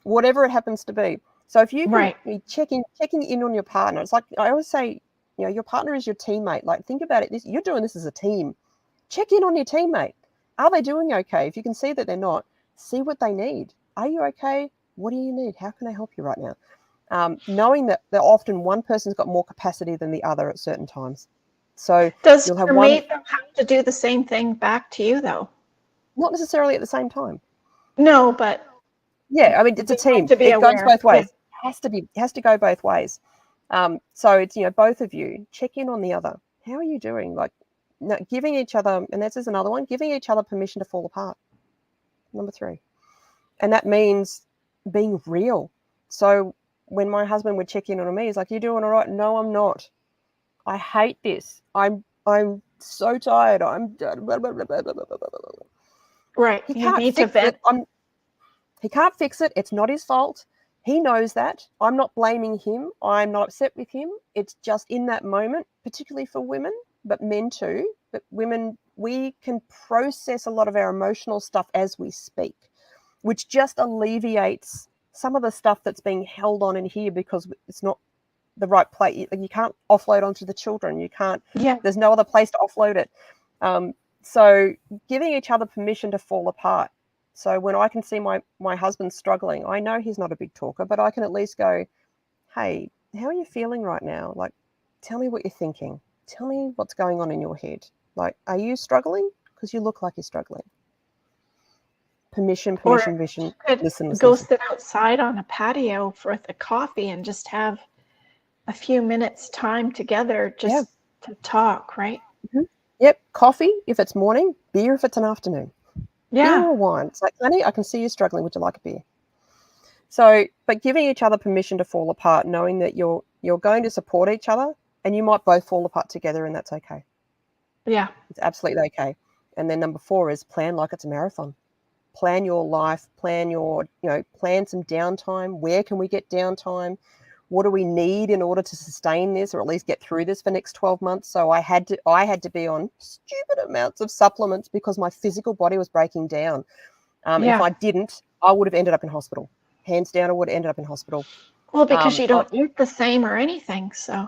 Whatever it happens to be. So if you can be checking in on your partner, it's like I always say, you know, your partner is your teammate. Like, think about it. You're doing this as a team. Check in on your teammate. Are they doing okay? If you can see that they're not, see what they need. Are you okay? What do you need? How can I help you right now? Knowing that often one person's got more capacity than the other at certain times. So does you'll have your one. mate have to do the same thing back to you, though? Not necessarily at the same time. No, but yeah, I mean, it's a team. It goes both ways. It has to go both ways. So it's, you know, both of you check in on the other. How are you doing? Like, no, giving each other, and this is another one, giving each other permission to fall apart. Number 3. And that means being real. So when my husband would check in on me, he's like, you doing all right? No, I'm not. I hate this. I'm so tired. I'm blah, blah, blah, blah, blah, blah, blah, blah. Right. He can't fix it. He can't fix it. It's not his fault. He knows that. I'm not blaming him. I'm not upset with him. It's just in that moment, particularly for women, but men too. But women, we can process a lot of our emotional stuff as we speak, which just alleviates some of the stuff that's being held on in here because it's not the right place. You can't offload onto the children. You can't. Yeah. There's no other place to offload it. So giving each other permission to fall apart. So when I can see my husband struggling, I know he's not a big talker, but I can at least go, hey, how are you feeling right now? Like, tell me what you're thinking. Tell me what's going on in your head. Like, are you struggling? Because you look like you're struggling. Permission. Listen. Go sit outside on a patio with a coffee and just have a few minutes time together just to talk, right? Mm-hmm. Yep. Coffee if it's morning, beer if it's an afternoon. Yeah. Beer or wine. It's like, honey, I can see you struggling. Would you like a beer? So, but giving each other permission to fall apart, knowing that you're going to support each other, and you might both fall apart together, and that's okay. Yeah. It's absolutely okay. And then number 4 is plan like it's a marathon. Plan your life, plan some downtime. Where can we get downtime? What do we need in order to sustain this, or at least get through this for the next 12 months? So I had to be on stupid amounts of supplements because my physical body was breaking down. If I didn't, I would have ended up in hospital. Hands down, I would have ended up in hospital. Well, because you don't eat the same or anything, so.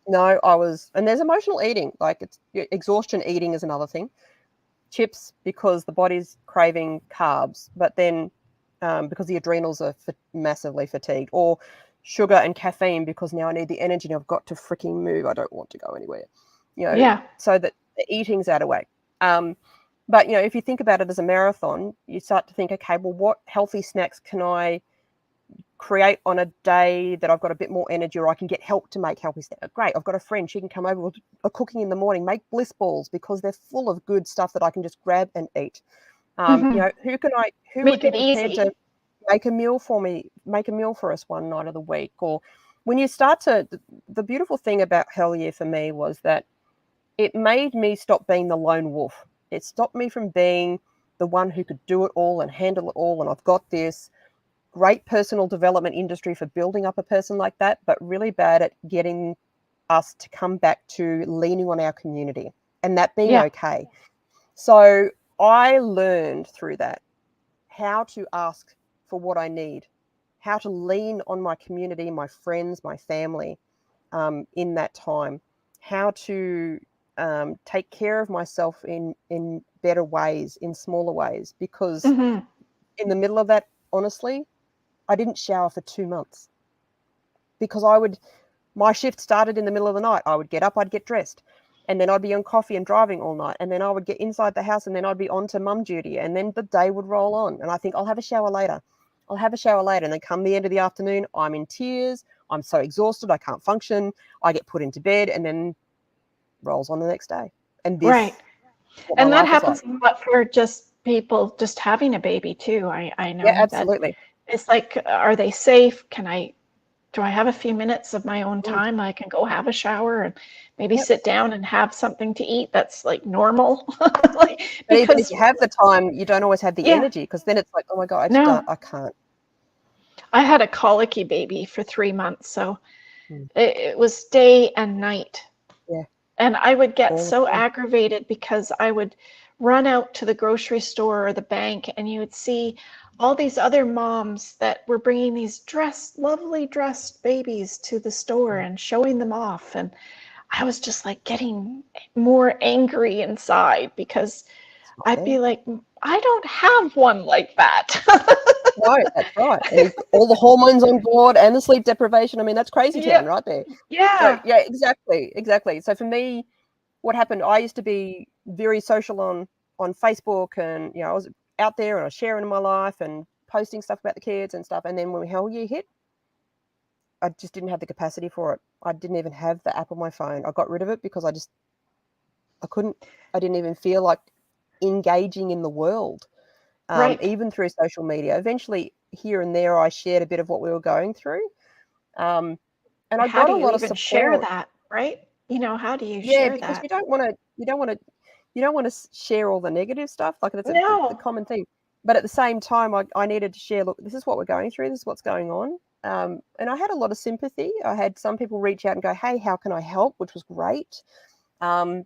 No, and there's emotional eating. Like, it's exhaustion eating is another thing. Chips because the body's craving carbs, but then because the adrenals are massively fatigued, or sugar and caffeine because now I need the energy and I've got to freaking move. I don't want to go anywhere, So that the eating's out of whack. But, you know, if you think about it as a marathon, you start to think, okay, well, what healthy snacks can I create on a day that I've got a bit more energy, or I can get help to make healthy snacks? Great, I've got a friend, she can come over with a cooking in the morning, make bliss balls, because they're full of good stuff that I can just grab and eat. You know, who would Make be it prepared easy. to make a meal for us one night of the week? Or when you start to, the beautiful thing about Hell Yeah for me was that it made me stop being the lone wolf. It stopped me from being the one who could do it all and handle it all, and I've got this great personal development industry for building up a person like that, but really bad at getting us to come back to leaning on our community and that being Yeah. okay. So I learned through that how to ask for what I need, how to lean on my community, my friends, my family, in that time, how to take care of myself in better ways, in smaller ways, because Mm-hmm. in the middle of that, honestly, I didn't shower for 2 months because my shift started in the middle of the night. I would get up, I'd get dressed, and then I'd be on coffee and driving all night, and then I would get inside the house, and then I'd be on to mum duty, and then the day would roll on, and I think I'll have a shower later. And then come the end of the afternoon, I'm in tears. I'm so exhausted, I can't function. I get put into bed, and then rolls on the next day. And this Right. is what my And that life is like. happens a lot for just people just having a baby too. I Yeah, know that absolutely. it's like, are they safe? Do I have a few minutes of my own Mm, time? I can go have a shower and maybe yep. sit down and have something to eat that's like normal. Like, But even if because you have the time, you don't always have the yeah, energy, because then it's like, oh my God, no, I can't. I had a colicky baby for 3 months, so Mm, it was day and night. yeah, And I would get all the so time. aggravated because I would run out to the grocery store or the bank, and you would see all these other moms that were bringing these lovely dressed babies to the store Mm, and showing them off. And I was just like getting more angry inside because it's not I'd fair. be like, I don't have one like that. No, that's right. And you've got all the hormones on board and the sleep deprivation. I mean, that's crazy Yeah, town right there. So yeah, yeah, exactly. So for me, what happened, I used to be very social on Facebook, and you know, I was out there and I was sharing my life and posting stuff about the kids and stuff. And then when Hell Yeah hit, I just didn't have the capacity for it. I didn't even have the app on my phone. I got rid of it because I couldn't, I didn't even feel like engaging in the world, right. even through social media. Eventually, here and there, I shared a bit of what we were going through. Um, and I How got do a you lot of even share support. that, right? How do you Yeah, share because that? you don't want to share all the negative stuff. Like that's the No. common thing. But at the same time, I needed to share. Look, this is what we're going through. This is what's going on. And I had a lot of sympathy. I had some people reach out and go, "Hey, how can I help?" Which was great. Um,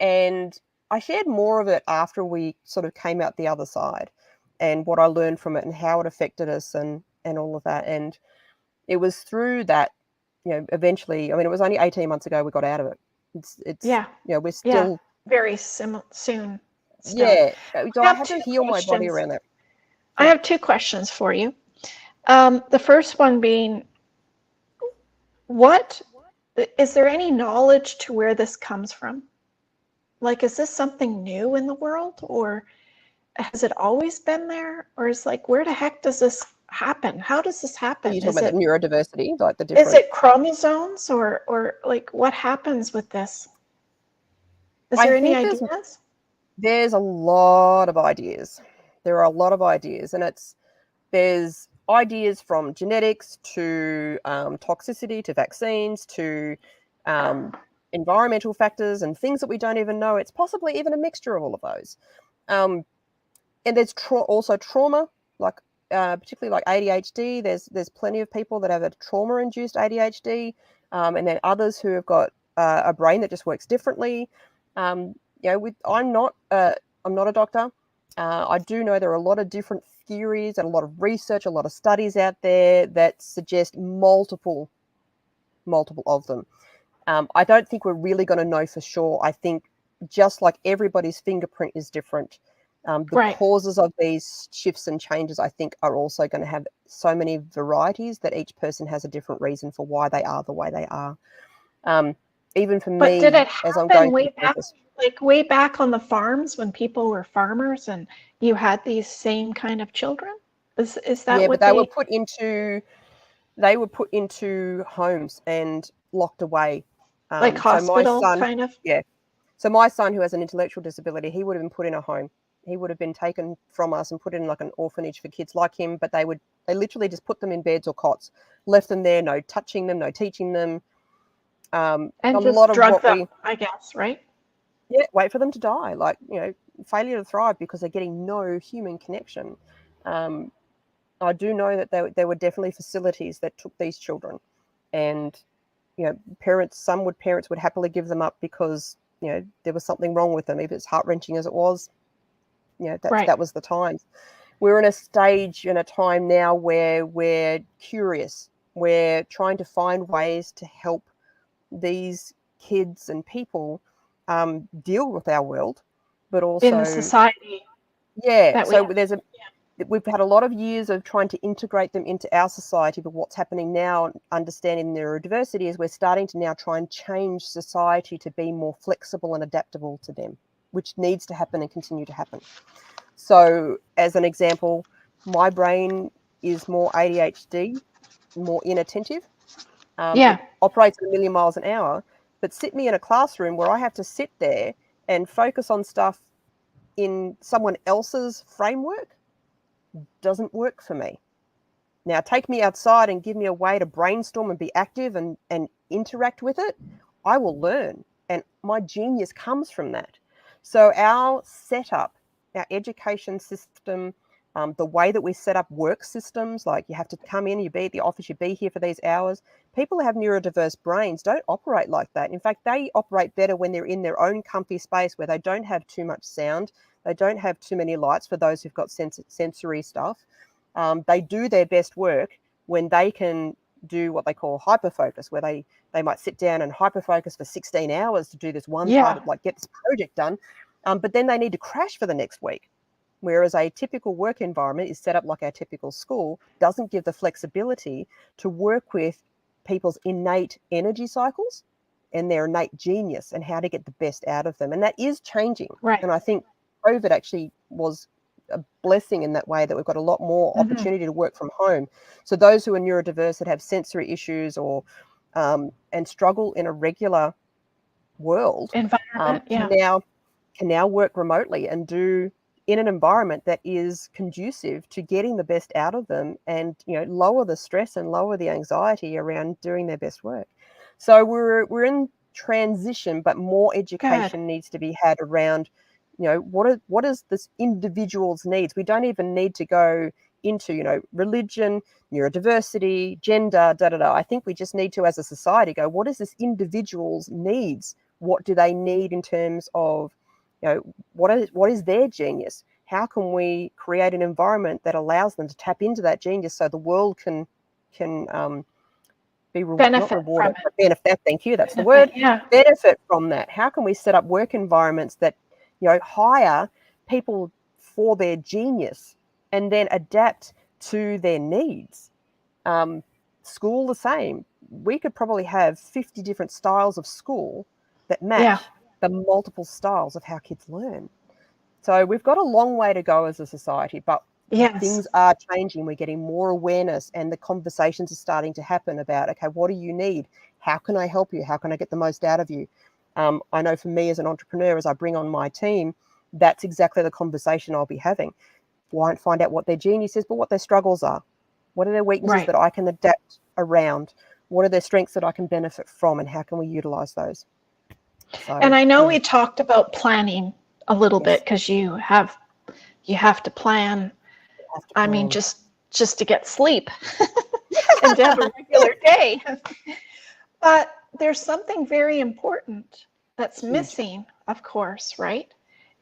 and I shared more of it after we sort of came out the other side, and what I learned from it, and how it affected us, and all of that. And it was through that, you know, eventually. I mean, it was only 18 months ago we got out of it. It's Yeah. you know, we're Yeah. still, Very soon still. yeah. So I I have had to two heal my body questions. around that. I Yeah. have two questions for you. The first one being, what is there any knowledge to where this comes from? Like, is this something new in the world, or has it always been there? Or is like, where the heck does this happen? How does this Are you happen? talking about the neurodiversity, like the Is different? it chromosomes, or like what happens with this? Is I there any think ideas? there's a lot of ideas. There are a lot of ideas, and there's ideas from genetics to toxicity to vaccines to um, environmental factors and things that we don't even know. It's possibly even a mixture of all of those. Um, and there's also trauma, like particularly like ADHD. There's plenty of people that have a trauma-induced ADHD, and then others who have got a brain that just works differently. You know, I'm not a doctor. I do know there are a lot of different theories and a lot of research, a lot of studies out there that suggest multiple of them. I don't think we're really going to know for sure. I think just like everybody's fingerprint is different, the Right. causes of these shifts and changes, I think, are also going to have so many varieties that each person has a different reason for why they are the way they are. Um, even for But did me, it as I'm happen going through the process. way back on the farms when people were farmers and you had these same kind of children? Is that Yeah, but what they were put into homes and locked away. like So my hospital son, kind of? yeah. So my son, who has an intellectual disability, he would have been put in a home. He would have been taken from us and put in like an orphanage for kids like him. But they literally just put them in beds or cots, left them there, no touching them, no teaching them. A And lot just of drug what them, I guess, right? wait for them to die, like, failure to thrive because they're getting no human connection. I do know that there were definitely facilities that took these children, and some parents would happily give them up because there was something wrong with them, even as heart-wrenching as it was. Right. That was the time. We're in a stage and a time now where we're curious. We're trying to find ways to help these kids and people deal with our world, but In the also, society yeah. that we So have. we've had a lot of years of trying to integrate them into our society, but what's happening now, understanding neurodiversity, is we're starting to now try and change society to be more flexible and adaptable to them, which needs to happen and continue to happen. So, as an example, my brain is more ADHD, more inattentive. Yeah. It operates at a million miles an hour, but sit me in a classroom where I have to sit there and focus on stuff in someone else's framework doesn't work for me. Now, take me outside and give me a way to brainstorm and be active and interact with it. I will learn. And my genius comes from that. So our setup, our education system, the way that we set up work systems, like you have to come in, you be at the office, you be here for these hours. People who have neurodiverse brains don't operate like that. In fact, they operate better when they're in their own comfy space where they don't have too much sound. They don't have too many lights for those who've got sensory stuff. They do their best work when they can do what they call hyperfocus, where they might sit down and hyperfocus for 16 hours to do this one part of, like, get this project done. But then they need to crash for the next week. Whereas a typical work environment is set up like our typical school, doesn't give the flexibility to work with people's innate energy cycles and their innate genius and how to get the best out of them. And that is changing. Right. And I think COVID actually was a blessing in that way, that we've got a lot more opportunity to work from home. So those who are neurodiverse, that have sensory issues or and struggle in a regular world, Environment, can now work remotely and do in an environment that is conducive to getting the best out of them, and lower the stress and lower the anxiety around doing their best work. So we're in transition, but more education needs to be had around what is this individual's needs. We don't even need to go into religion, neurodiversity, gender, I think we just need to, as a society, go, what is this individual's needs? What do they need in terms of what is their genius? How can we create an environment that allows them to tap into that genius so the world can be not rewarded, but benefit. Thank you, that's the word. Benefit from that. How can we set up work environments that hire people for their genius and then adapt to their needs? School the same. We could probably have 50 different styles of school that match the multiple styles of how kids learn. So we've got a long way to go as a society, but things are changing. We're getting more awareness, and the conversations are starting to happen about, okay, what do you need? How can I help you? How can I get the most out of you? I know for me as an entrepreneur, as I bring on my team, that's exactly the conversation I'll be having. Won't find out what their genius is, but what their struggles are. What are their weaknesses that I can adapt around? What are their strengths that I can benefit from, and how can we utilize those? So, and I know we talked about planning a little bit, because you have to plan. I mean, just to get sleep and to have a regular day. But there's something very important that's missing, of course, right?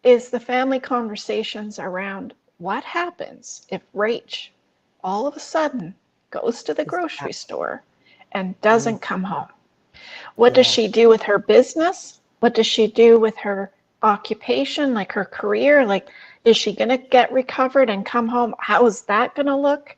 Is the family conversations around what happens if Rach all of a sudden goes to the grocery store and doesn't come home. What does she do with her business? What does she do with her occupation, like her career? Like, is she going to get recovered and come home? How is that going to look?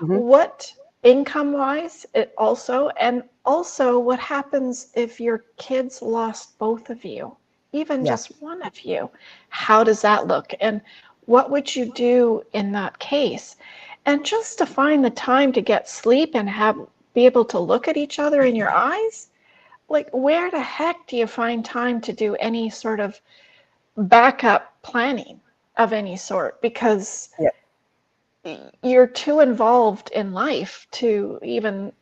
What income wise, it also, and also what happens if your kids lost both of you, even Yeah. just one of you? How does that look? And what would you do in that case? And just to find the time to get sleep and be able to look at each other in your eyes, like where the heck do you find time to do any sort of backup planning of any sort? Because Yeah. you're too involved in life to even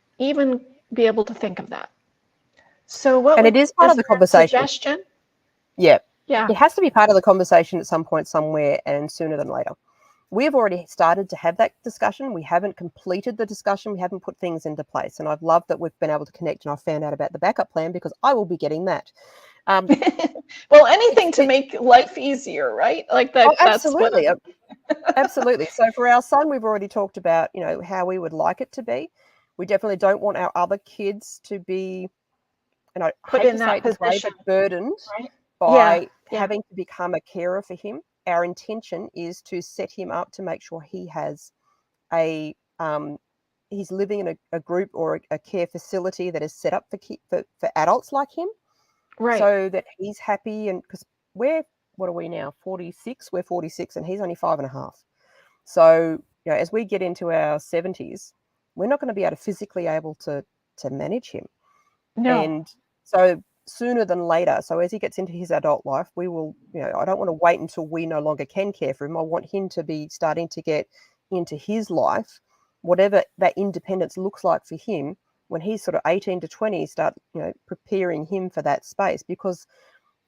be able to think of that. So And it is part is of the there a conversation. suggestion? Yeah. Yeah. It has to be part of the conversation at some point somewhere, and sooner than later. We've already started to have that discussion. We haven't completed the discussion. We haven't put things into place. And I've loved that we've been able to connect, and I found out about the backup plan because I will be getting that. Well, anything to make life easier, right? Like that. Oh, That's what. absolutely. Absolutely. So for our son, we've already talked about, how we would like it to be. We definitely don't want our other kids to be, and I Put hate in to say that it this way, position, but burdened right? Yeah. by Yeah. having to become a carer for him. Our intention is to set him up to make sure he has he's living in a group or a care facility that is set up for adults like him, Right. so that he's happy. And because what are we now? 46. We're 46, and he's only 5.5. So, as we get into our 70s, we're not going to be physically able to manage him. No. And so sooner than later, so as he gets into his adult life, we will, I don't want to wait until we no longer can care for him. I want him to be starting to get into his life, whatever that independence looks like for him when he's sort of 18 to 20, start, preparing him for that space. Because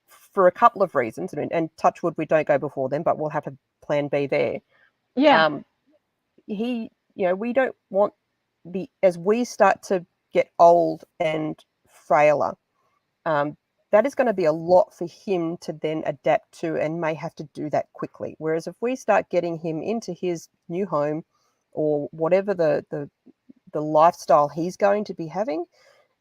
for a couple of reasons, and touch wood, we don't go before then, but we'll have a plan B there. Yeah. We don't want as we start to get old and frailer, that is going to be a lot for him to then adapt to, and may have to do that quickly. Whereas if we start getting him into his new home or whatever the lifestyle he's going to be having,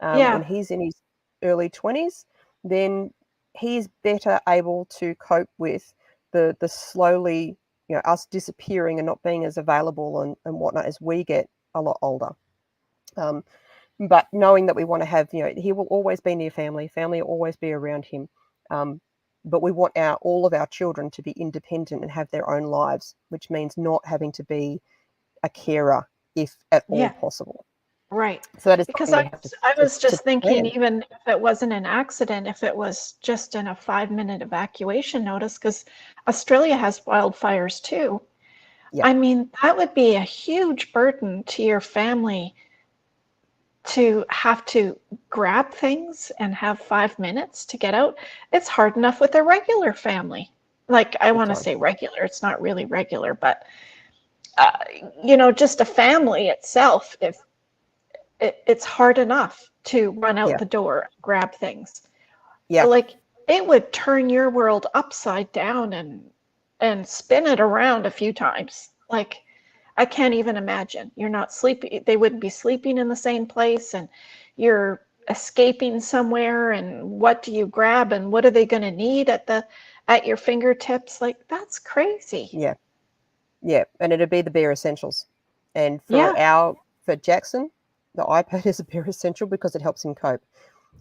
Yeah. when he's in his early 20s, then he's better able to cope with the slowly, us disappearing and not being as available and whatnot as we get a lot older. But knowing that we want to have, he will always be near family will always be around him. But we want all of our children to be independent and have their own lives, which means not having to be a carer if at all possible. Right. So that is Because something we have I was just thinking, plan. even if it wasn't an accident, if it was just in a 5-minute evacuation notice, because Australia has wildfires too. Yeah. I mean, that would be a huge burden to your family to have to grab things and have 5 minutes to get out. It's hard enough with a regular family. Like, I want to say regular, it's not really regular, but just a family itself, if it's hard enough to run out the door, grab things. Yeah. Like, it would turn your world upside down and spin it around a few times. Like, I can't even imagine. You're not sleeping. They wouldn't be sleeping in the same place, and you're escaping somewhere. And what do you grab? And what are they going to need at your fingertips? Like, that's crazy. Yeah. Yeah. And it'd be the bare essentials. And for Jackson, the iPad is a bare essential because it helps him cope.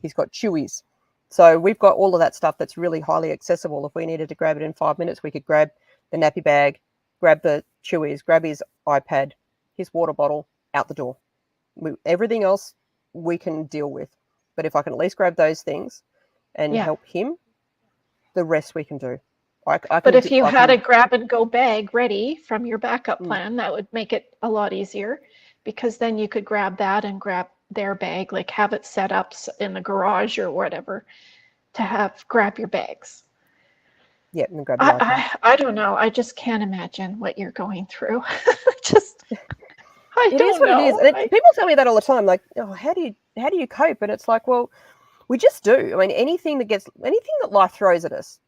He's got Chewies. So we've got all of that stuff that's really highly accessible. If we needed to grab it in 5 minutes, we could grab the nappy bag, grab the Chewies, grab his iPad, his water bottle, out the door. Everything else we can deal with. But if I can at least grab those things and help him, the rest we can do. But if you had a grab and go bag ready from your backup plan, that would make it a lot easier, because then you could grab that and grab their bag, like have it set up in the garage or whatever to grab your bags. Yeah, and grab the iPad. I don't know. I just can't imagine what you're going through. It is what it is. And people tell me that all the time, like, oh, how do you cope? And it's like, well, we just do. I mean, anything that life throws at us,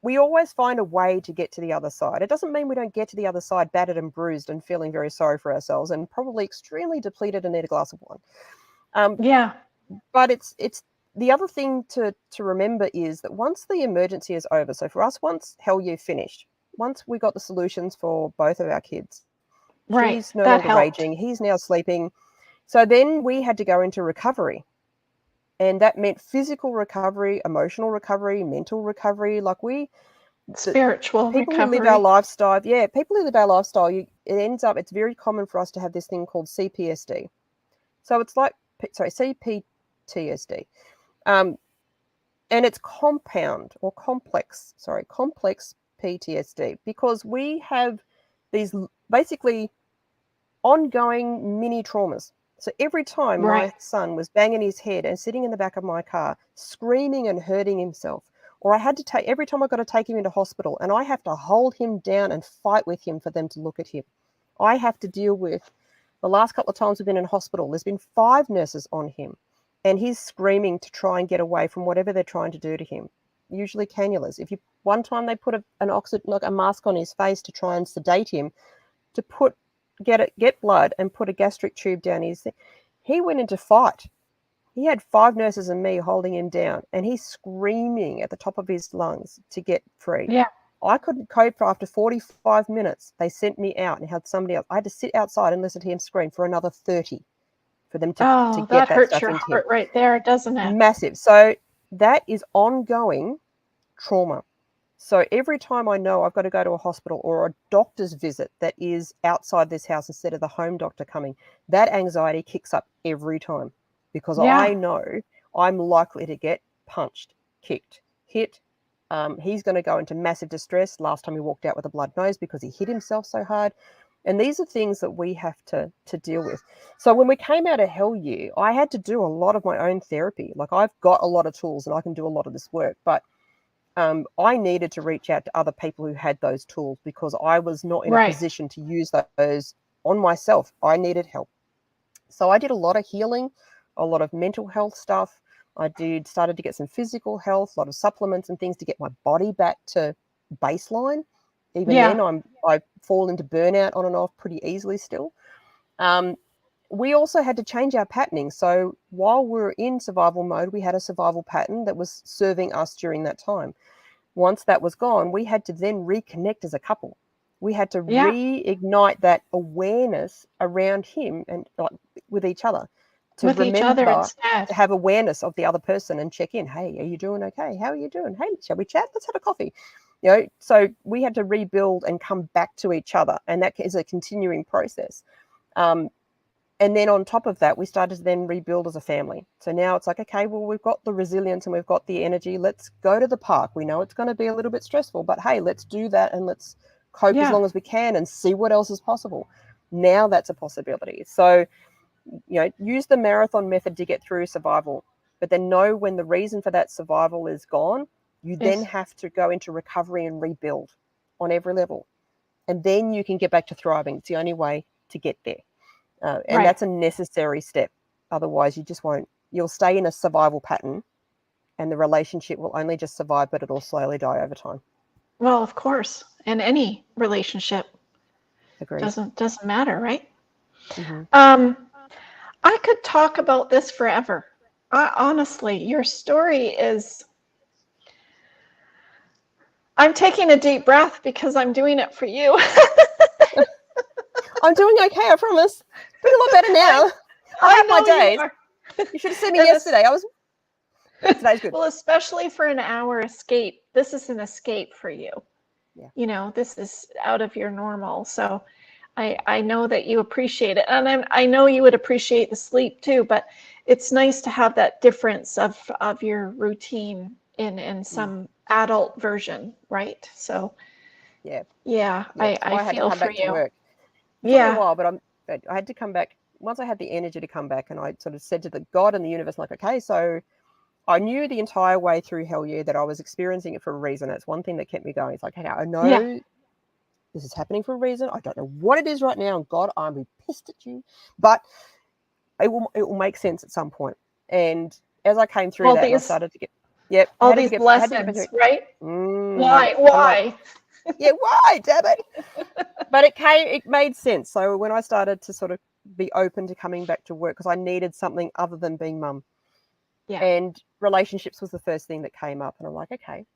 we always find a way to get to the other side. It doesn't mean we don't get to the other side battered and bruised and feeling very sorry for ourselves and probably extremely depleted and need a glass of wine. But it's the other thing to remember is that once the emergency is over, so for us, once Hell You finished, once we got the solutions for both of our kids, Right. She's no That longer helped. raging. He's now sleeping. So then we had to go into recovery. And that meant physical recovery, emotional recovery, mental recovery. Like Spiritual people who live our recovery. lifestyle, people who live our lifestyle, it's very common for us to have this thing called CPSD. So it's like, CPTSD. And it's complex PTSD, because we have these basically ongoing mini traumas. So every time Right. my son was banging his head and sitting in the back of my car, screaming and hurting himself, or every time I got to take him into hospital and I have to hold him down and fight with him for them to look at him. I have to deal with the last couple of times we've been in hospital, there's been 5 nurses on him and he's screaming to try and get away from whatever they're trying to do to him. Usually cannulas. One time they put a mask on his face to try and sedate him, to get blood and put a gastric tube down his thing. He went into fight. He had 5 nurses and me holding him down, and he's screaming at the top of his lungs to get free. Yeah. I couldn't cope. After 45 minutes, they sent me out and had somebody else. I had to sit outside and listen to him scream for another 30 for them to Oh, get that that hurts stuff your into him. heart right there, doesn't it? Massive. So that is ongoing trauma. So every time I know I've got to go to a hospital or a doctor's visit that is outside this house instead of the home doctor coming, that anxiety kicks up every time, because I Yeah. know I'm likely to get punched, kicked, hit. He's going to go into massive distress. Last time he walked out with a blood nose because he hit himself so hard. And these are things that we have to deal with. So when we came out of Hell Year, I had to do a lot of my own therapy. Like, I've got a lot of tools and I can do a lot of this work, but I needed to reach out to other people who had those tools, because I was not in a Right. position to use those on myself. I needed help. So I did a lot of healing, a lot of mental health stuff. Started to get some physical health, a lot of supplements and things to get my body back to baseline. Even Yeah. then, I fall into burnout on and off pretty easily still. We also had to change our patterning. So while we were in survival mode, we had a survival pattern that was serving us during that time. Once that was gone, we had to then reconnect as a couple. We had to Yeah. reignite that awareness around him and with each other, to With each other remember instead. to have awareness of the other person and check in. Hey, are you doing okay? How are you doing? Hey, shall we chat? Let's have a coffee. So we had to rebuild and come back to each other, and that is a continuing process. And then on top of that, we started to then rebuild as a family. So now it's like, okay, well, we've got the resilience and we've got the energy. Let's go to the park. We know it's going to be a little bit stressful, but hey, let's do that and let's cope as Yeah. long as we can and see what else is possible. Now that's a possibility. So, use the marathon method to get through survival, but then know when the reason for that survival is gone, you then have to go into recovery and rebuild on every level. And then you can get back to thriving. It's the only way to get there. And Right. that's a necessary step. Otherwise, you just won't. You'll stay in a survival pattern, and the relationship will only just survive, but it'll slowly die over time. Well, of course. In any relationship. Agreed. Doesn't matter, right? Mm-hmm. I could talk about this forever. Honestly, your story is. I'm taking a deep breath because I'm doing it for you. I'm doing okay, I promise. Doing a lot better now. I have my know you days. are. You should have seen me yesterday. Today's good. Well, especially for an hour escape. This is an escape for you. Yeah. This is out of your normal. So I know that you appreciate it. And I know you would appreciate the sleep too, but it's nice to have that difference of your routine in some adult version, right? So Yeah. I I had to feel come for back to you. work. It took me a Yeah. while, but I had to come back. Once I had the energy to come back, and I sort of said to the God and the universe, like, okay, so I knew the entire way through Hell Year that I was experiencing it for a reason. It's one thing that kept me going. It's like, hey, I Yeah. know this is happening for a reason. I don't know what it is right now. And God, I'm pissed at you. But it will make sense at some point. And as I came through that, and I started to get, I all had to these get, I had to get back to lessons, it. right? Yep. I'm like, Why? yeah, why, damn it? But it made sense. So when I started to sort of be open to coming back to work, because I needed something other than being mum. Yeah. And relationships was the first thing that came up. And I'm like, okay,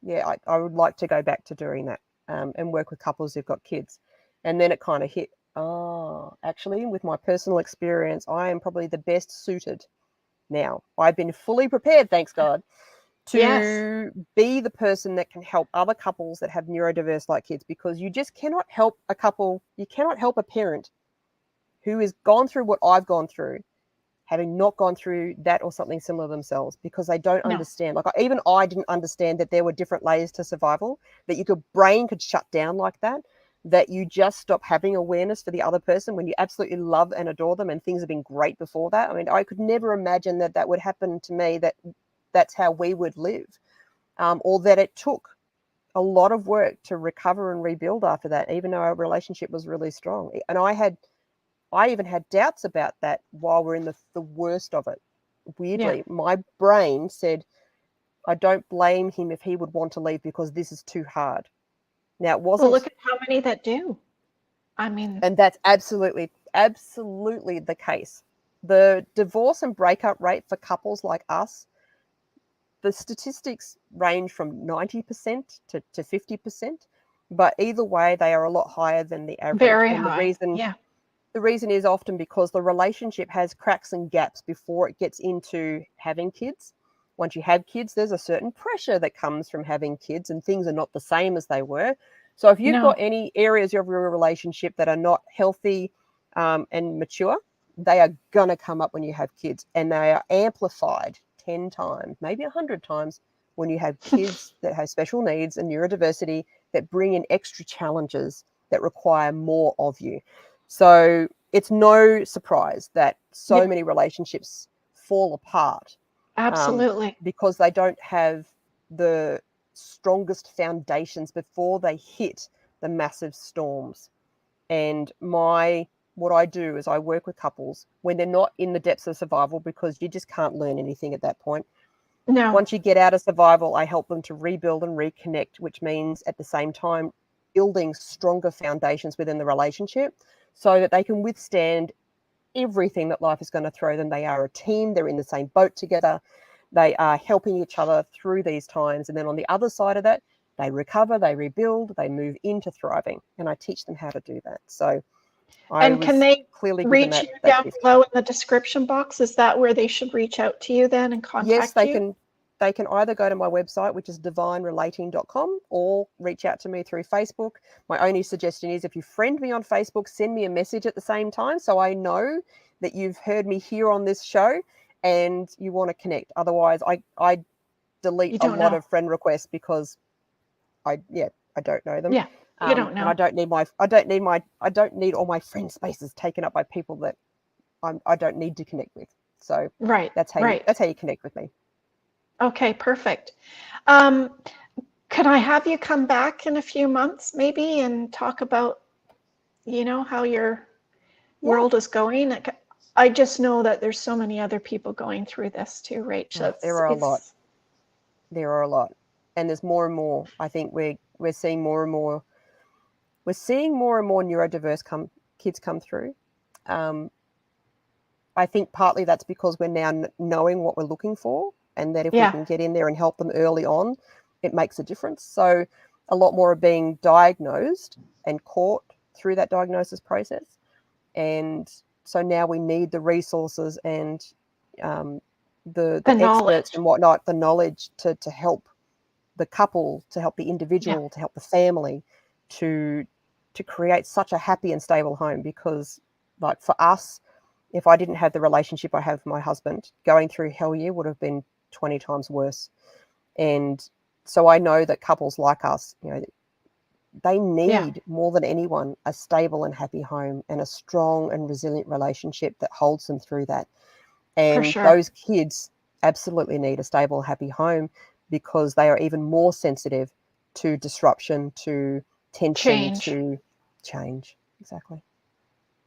yeah, I would like to go back to doing that, and work with couples who've got kids. And then it kind of hit. Actually, with my personal experience, I am probably the best suited now. I've been fully prepared, thanks God, Yes. to be the person that can help other couples that have neurodiverse like kids, because you just cannot help a couple, you cannot help a parent who has gone through what I've gone through, having not gone through that or something similar themselves, because they don't No. understand. Like, even I didn't understand that there were different layers to survival, that your brain could shut down like that, that you just stop having awareness for the other person when you absolutely love and adore them and things have been great before that. I mean, I could never imagine that that would happen to me, that that's how we would live, or that it took a lot of work to recover and rebuild after that, even though our relationship was really strong. And I even had doubts about that while we're in the worst of it. Weirdly, my brain said, I don't blame him if he would want to leave because this is too hard. Now, it wasn't. Well, look at how many that do. I mean, And that's absolutely the case. The divorce and breakup rate for couples like us, the statistics range from 90% to 50%, but either way, they are a lot higher than the average. very and high. The reason is often because the relationship has cracks and gaps before it gets into having kids. Once you have kids, there's a certain pressure that comes from having kids, and things are not the same as they were. So if you've got any areas of your relationship that are not healthy and mature, they are going to come up when you have kids, and they are amplified 10 times, maybe 100 times when you have kids that have special needs and neurodiversity that bring in extra challenges that require more of you. So it's no surprise that so many relationships fall apart. Absolutely. Because they don't have the strongest foundations before they hit the massive storms. And what I do is I work with couples when they're not in the depths of survival, because you just can't learn anything at that point. No. Once you get out of survival, I help them to rebuild and reconnect, which means at the same time building stronger foundations within the relationship so that they can withstand everything that life is going to throw them. They are a team. They're in the same boat together. They are helping each other through these times. And then on the other side of that, they recover, they rebuild, they move into thriving. And I teach them how to do that. So can they clearly reach you down below in the description box? Is that where they should reach out to you then and contact you? Yes, they can either go to my website, which is divinerelating.com, or reach out to me through Facebook. My only suggestion is, if you friend me on Facebook, send me a message at the same time so I know that you've heard me here on this show and you want to connect. Otherwise, I delete a lot of friend requests because I don't know them. Yeah, you don't know. And I don't need all my friend spaces taken up by people that I don't need to connect with. So that's how you connect with me. Okay, perfect. Could I have you come back in a few months maybe and talk about, how your world is going? I just know that there's so many other people going through this too, Rach. There are a lot. There are a lot. And there's more and more. I think we're seeing more and more. We're seeing more and more neurodiverse kids come through. I think partly that's because we're now knowing what we're looking for, and that if we can get in there and help them early on, it makes a difference. So a lot more are being diagnosed and caught through that diagnosis process. And so now we need the resources and the experts and whatnot, the knowledge to help the couple, to help the individual, to help the family, to create such a happy and stable home. Because, like, for us, if I didn't have the relationship I have with my husband, going through hell year would have been 20 times worse. And so I know that couples like us, they need more than anyone a stable and happy home and a strong and resilient relationship that holds them through that. And those kids absolutely need a stable, happy home, because they are even more sensitive to disruption, to tension, to change. Exactly.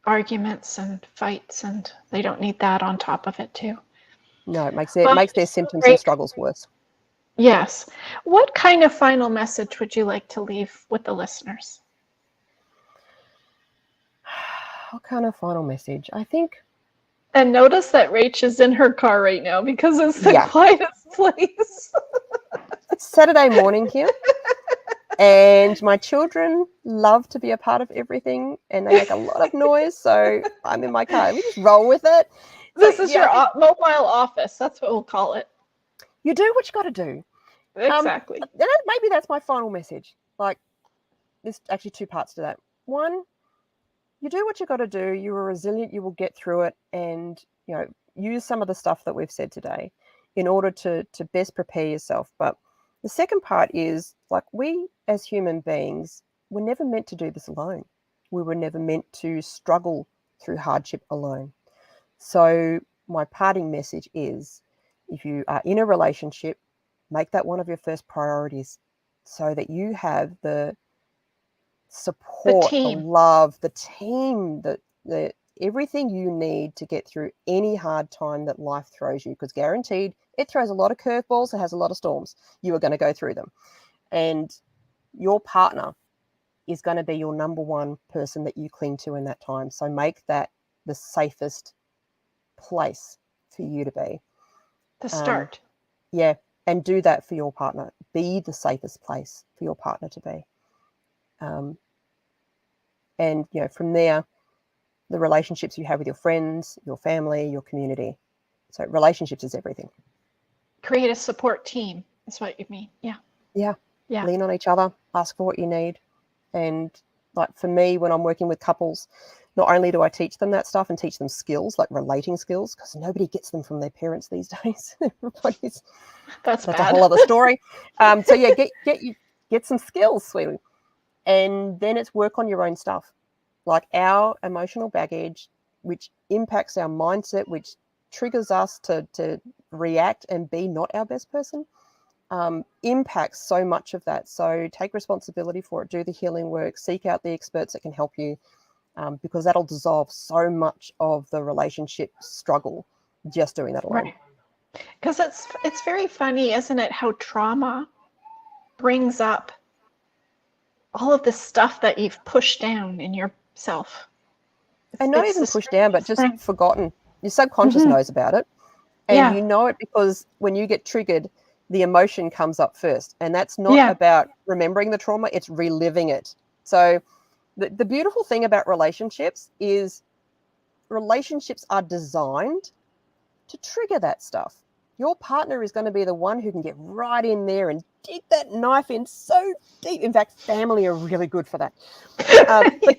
Arguments and fights, and they don't need that on top of it too. No, it makes their symptoms and struggles worse. Yes. What kind of final message would you like to leave with the listeners? What kind of final message? I think. And notice that Rach is in her car right now because it's the quietest place. It's Saturday morning here. And my children love to be a part of everything, and they make a lot of noise. So I'm in my car. We just roll with it. This is your mobile office. That's what we'll call it. You do what you got to do. Exactly. Maybe that's my final message. Like, there's actually two parts to that. One, you do what you got to do. You are resilient. You will get through it, and use some of the stuff that we've said today in order to best prepare yourself. But the second part is, like, we as human beings were never meant to do this alone. We were never meant to struggle through hardship alone. So my parting message is, if you are in a relationship, make that one of your first priorities so that you have the support, the love, the team, the everything you need to get through any hard time that life throws you, because guaranteed it throws a lot of curveballs, it has a lot of storms. You are going to go through them. And your partner is going to be your number one person that you cling to in that time. So make that the safest place for you to be. The start. Yeah. And do that for your partner. Be the safest place for your partner to be. And, from there, the relationships you have with your friends, your family, your community. So relationships is everything. Create a support team is what you mean. Yeah. Yeah. Lean on each other, ask for what you need. And like for me, when I'm working with couples, not only do I teach them that stuff and teach them skills, like relating skills, because nobody gets them from their parents these days. That's a whole other story. So yeah, get some skills, sweetie. And then it's work on your own stuff. Like our emotional baggage, which impacts our mindset, which triggers us to react and be not our best person, impacts so much of that. So take responsibility for it, do the healing work, seek out the experts that can help you, because that'll dissolve so much of the relationship struggle just doing that alone. Right. Because it's very funny, isn't it, how trauma brings up all of the stuff that you've pushed down in yourself. And not even pushed down, but just forgotten. Your subconscious knows about it. And you know it because when you get triggered, the emotion comes up first. And that's not about remembering the trauma, it's reliving it. So the beautiful thing about relationships is relationships are designed to trigger that stuff. Your partner is going to be the one who can get right in there and dig that knife in so deep. In fact, family are really good for that. But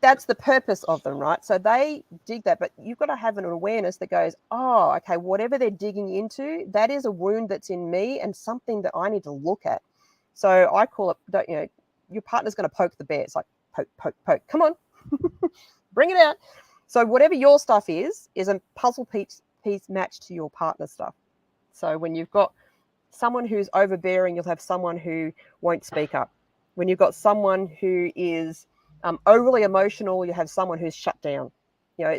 that's the purpose of them, right? So they dig that, but you've got to have an awareness that goes, oh, okay, whatever they're digging into, that is a wound that's in me and something that I need to look at. So I call it, your partner's going to poke the bear. It's like, poke, poke, poke. Come on, bring it out. So whatever your stuff is a puzzle piece matched to your partner's stuff. So when you've got someone who's overbearing, you'll have someone who won't speak up. When you've got someone who is overly emotional, you have someone who's shut down.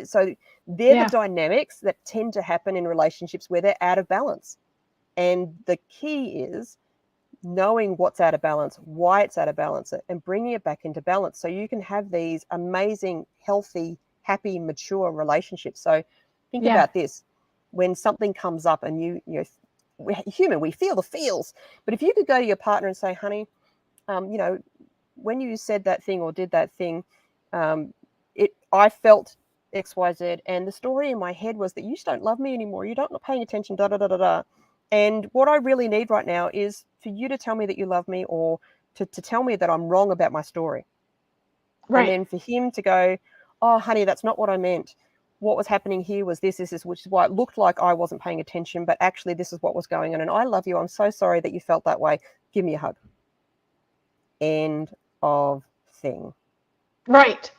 So they're the dynamics that tend to happen in relationships where they're out of balance. And the key is knowing what's out of balance, why it's out of balance, and bringing it back into balance so you can have these amazing, healthy, happy, mature relationships. So think about this. When something comes up and we're human, we feel the feels. But if you could go to your partner and say, honey, when you said that thing or did that thing, I felt XYZ, and the story in my head was that you just don't love me anymore. You're not paying attention, da, da, da, da, da. And what I really need right now is for you to tell me that you love me, or to tell me that I'm wrong about my story. Right. And then for him to go, oh, honey, that's not what I meant. What was happening here was this, which is why it looked like I wasn't paying attention, but actually this is what was going on. And I love you. I'm so sorry that you felt that way. Give me a hug. End of thing. Right.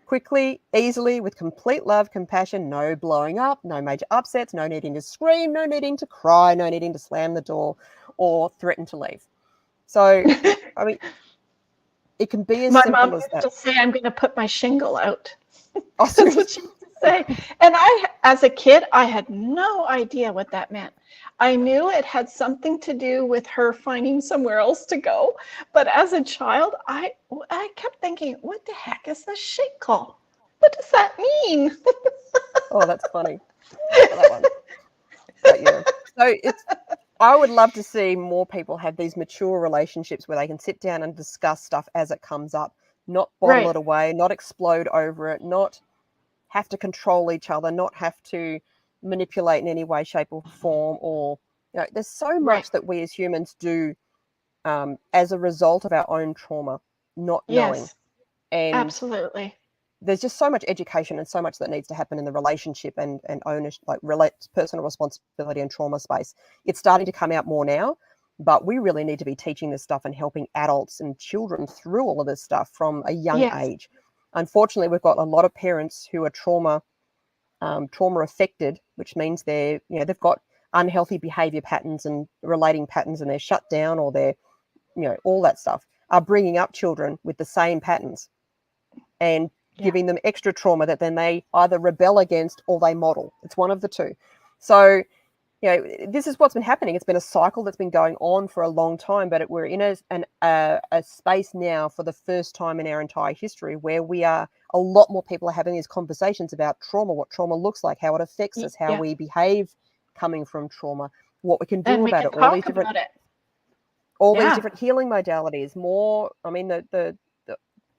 Quickly, easily, with complete love, compassion, no blowing up, no major upsets, no needing to scream, no needing to cry, no needing to slam the door or threaten to leave. So, I mean, it can be as simple as that. My mom used to say, I'm going to put my shingle out. That's what she used to say. And as a kid, I had no idea what that meant. I knew it had something to do with her finding somewhere else to go. But as a child, I kept thinking, what the heck is this shingle? What does that mean? Oh, that's funny. That one. But yeah. So I would love to see more people have these mature relationships where they can sit down and discuss stuff as it comes up, not bottle Right. it away, not explode over it, not have to control each other, not have to manipulate in any way, shape, or form. Or, you know, there's so Right. much that we as humans do as a result of our own trauma, not knowing. Yes. And Absolutely. there's just so much education and so much that needs to happen in the relationship and ownership, like personal responsibility and trauma space. It's starting to come out more now, but we really need to be teaching this stuff and helping adults and children through all of this stuff from a young Yes. age. Unfortunately, we've got a lot of parents who are trauma affected, which means they've got unhealthy behavior patterns and relating patterns, and they're shut down, or they're, all that stuff, are bringing up children with the same patterns and giving them extra trauma that then they either rebel against or they model. It's one of the two. So, this is what's been happening. It's been a cycle that's been going on for a long time, but we're in a space now for the first time in our entire history where a lot more people are having these conversations about trauma, what trauma looks like, how it affects us, how we behave coming from trauma, what we can do about it, all these different healing modalities. More, I mean,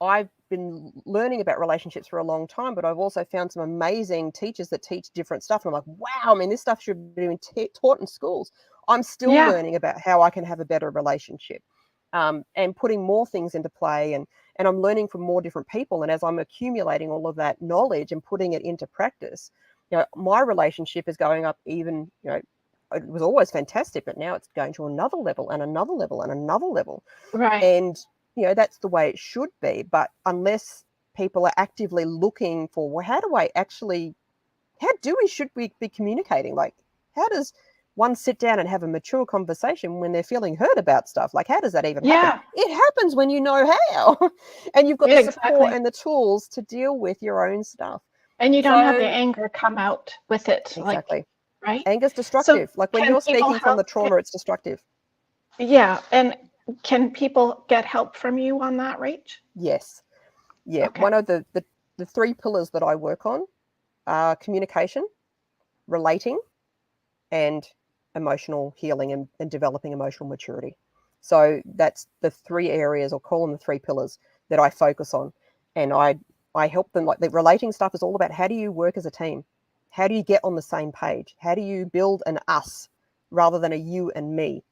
I've been learning about relationships for a long time, but I've also found some amazing teachers that teach different stuff. And I'm like, wow, I mean, this stuff should be taught in schools. I'm still learning about how I can have a better relationship, and putting more things into play. And I'm learning from more different people. And as I'm accumulating all of that knowledge and putting it into practice, my relationship is going up even, it was always fantastic, but now it's going to another level and another level and another level. Right. And that's the way it should be. But unless people are actively looking for, well, should we be communicating? Like, how does one sit down and have a mature conversation when they're feeling hurt about stuff? Like, how does that even happen? It happens when you know how, and you've got the support and the tools to deal with your own stuff. And you don't have the anger come out with it. Exactly. Right? Anger's destructive. So like when you're speaking from the trauma, it's destructive. Yeah. And can people get help from you on that, Rach? Yes. Yeah. Okay. One of the 3 pillars that I work on are communication, relating, and emotional healing and developing emotional maturity. So that's the 3 areas, or call them the 3 pillars, that I focus on. And I help them. Like, the relating stuff is all about, how do you work as a team? How do you get on the same page? How do you build an us rather than a you and me?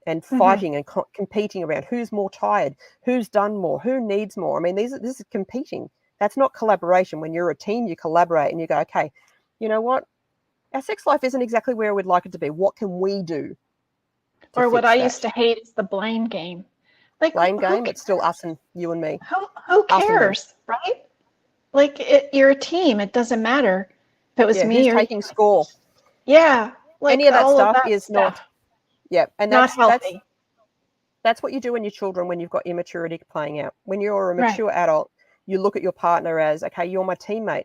And fighting and competing around who's more tired, who's done more, who needs more. I mean, this is competing. That's not collaboration. When you're a team, you collaborate and you go, okay, you know what? Our sex life isn't exactly where we'd like it to be. What can we do? Or what I used to hate is the blame game. Like, blame game, it's still us and you and me. Who cares, right? Like, you're a team. It doesn't matter if it was me who's or taking score. Yeah. Like, any of that stuff is not. Yeah, and that's not healthy. That's what you do when you're children, when you've got immaturity playing out. When you're a mature adult, you look at your partner as, okay, you're my teammate.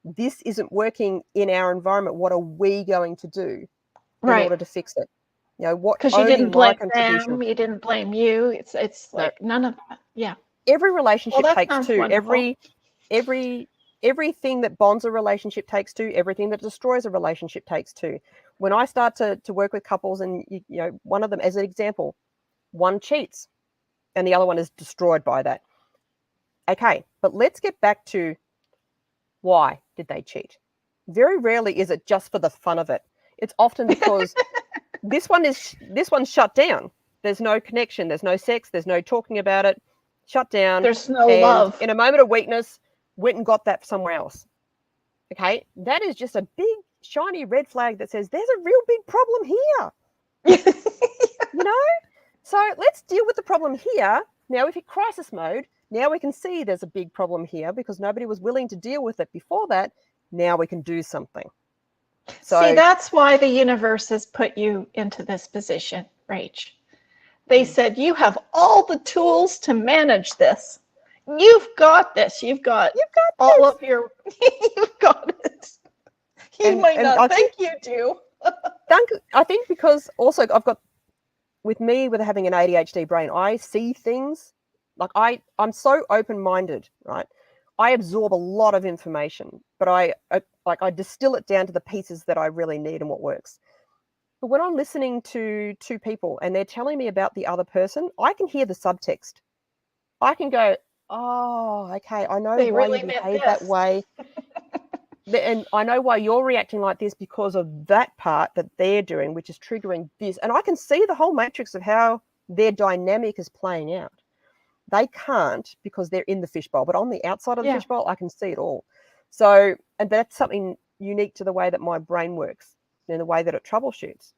This isn't working in our environment. What are we going to do in order to fix it? Because you didn't blame them, you didn't blame you. It's like none of that. Yeah. Every relationship takes 2. Wonderful. Everything that bonds a relationship takes 2. Everything that destroys a relationship takes 2. When I start to work with couples, and one of them, as an example, one cheats and the other one is destroyed by that. Okay, but let's get back to, why did they cheat? Very rarely is it just for the fun of it. It's often because this one's shut down. There's no connection. There's no sex. There's no talking about it. Shut down. There's no love. In a moment of weakness, went and got that somewhere else. Okay, that is just a big shiny red flag that says there's a real big problem here. So let's deal with the problem here. Now, if you're crisis mode, now we can see there's a big problem here because nobody was willing to deal with it before that. Now we can do something. So, see, that's why the universe has put you into this position, Rach. They said, you have all the tools to manage this. You've got this. You've got all of your, you've got it. You might not think you do. I think because also I've got, with having an ADHD brain, I see things, like I'm so open-minded, right? I absorb a lot of information, but I distill it down to the pieces that I really need and what works. But when I'm listening to two people and they're telling me about the other person, I can hear the subtext. I can go, oh, okay, I know They why you really meant behave that this. way. And I know why you're reacting like this because of that part that they're doing, which is triggering this. And I can see the whole matrix of how their dynamic is playing out. They can't because they're in the fishbowl, but on the outside of the fishbowl, I can see it all. So, and that's something unique to the way that my brain works and the way that it troubleshoots.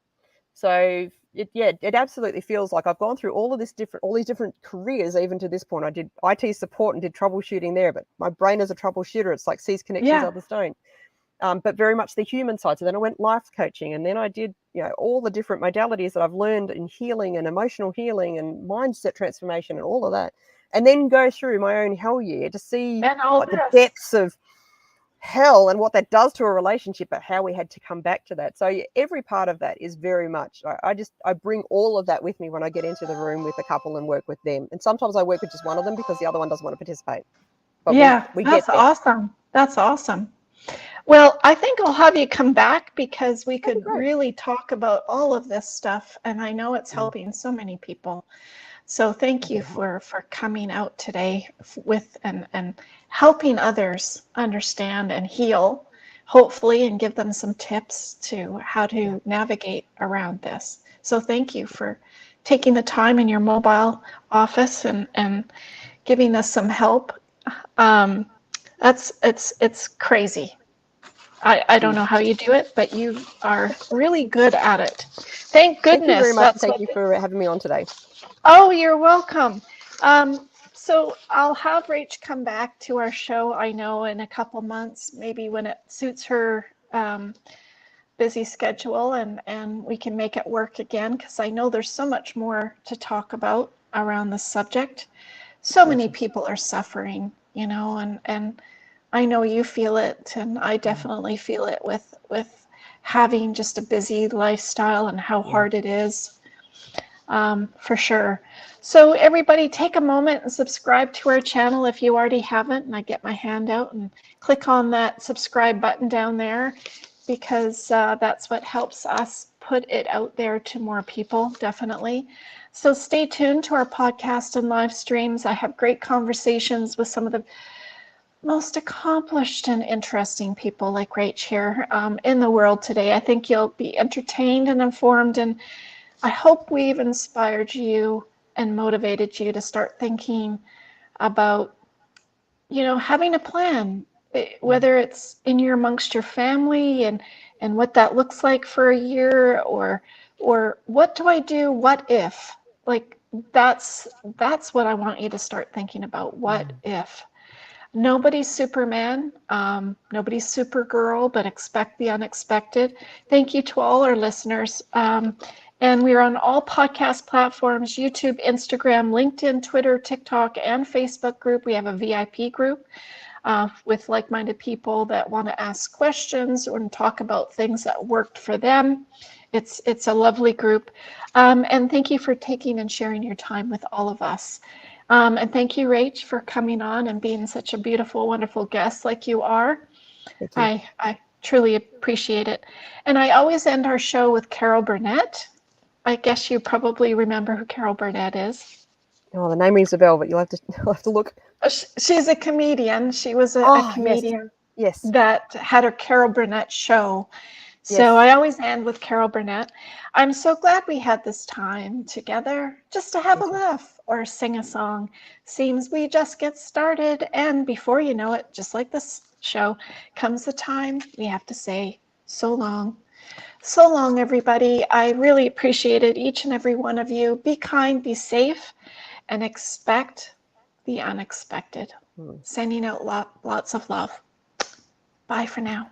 So it absolutely feels like I've gone through all these different careers, even to this point. I did IT support and did troubleshooting there, but my brain is a troubleshooter. It's like sees connections, others don't. But very much the human side. So then I went life coaching, and then I did, all the different modalities that I've learned in healing and emotional healing and mindset transformation and all of that. And then go through my own hell year to see like the depths of hell and what that does to a relationship, but how we had to come back to that. So every part of that is very much, I bring all of that with me when I get into the room with a couple and work with them. And sometimes I work with just one of them because the other one doesn't want to participate. But we that's get there. awesome. That's awesome. Well, I think I'll have you come back because we could really talk about all of this stuff. And I know it's helping so many people. So thank you for coming out today with and helping others understand and heal, hopefully, and give them some tips to how to navigate around this. So thank you for taking the time in your mobile office and giving us some help. It's crazy. I don't know how you do it, but you are really good at it. Thank goodness. Thank you very much. Thank you for having me on today. Oh, you're welcome. So I'll have Rach come back to our show, I know, in a couple months, maybe when it suits her busy schedule, and we can make it work again, because I know there's so much more to talk about around this subject. So many people are suffering, and I know you feel it, and I definitely feel it with having just a busy lifestyle and how hard it is, for sure. So everybody take a moment and subscribe to our channel if you already haven't, and I get my hand out and click on that subscribe button down there, because that's what helps us put it out there to more people, definitely. So stay tuned to our podcast and live streams. I have great conversations with some of the most accomplished and interesting people like Rach here in the world today. I think you'll be entertained and informed, and I hope we've inspired you and motivated you to start thinking about, having a plan, whether it's amongst your family and what that looks like for a year, or what do I do? What if? Like that's what I want you to start thinking about. What if? Nobody's Superman, nobody's Supergirl, but expect the unexpected. Thank you to all our listeners. And we're on all podcast platforms: YouTube, Instagram, LinkedIn, Twitter, TikTok, and Facebook group. We have a VIP group with like-minded people that want to ask questions and talk about things that worked for them. It's a lovely group. And thank you for taking and sharing your time with all of us. And thank you, Rach, for coming on and being such a beautiful, wonderful guest like you are. Thank you. I truly appreciate it. And I always end our show with Carol Burnett. I guess you probably remember who Carol Burnett is. Oh, the name rings a bell, but you'll have to look. She's a comedian. She was a comedian that had her Carol Burnett show. So I always end with Carol Burnett. I'm so glad we had this time together just to have a laugh or sing a song. Seems we just get started, and before you know it, just like this show, comes the time we have to say so long. So long, everybody. I really appreciated each and every one of you. Be kind, be safe, and expect the unexpected. Sending out lots of love. Bye for now.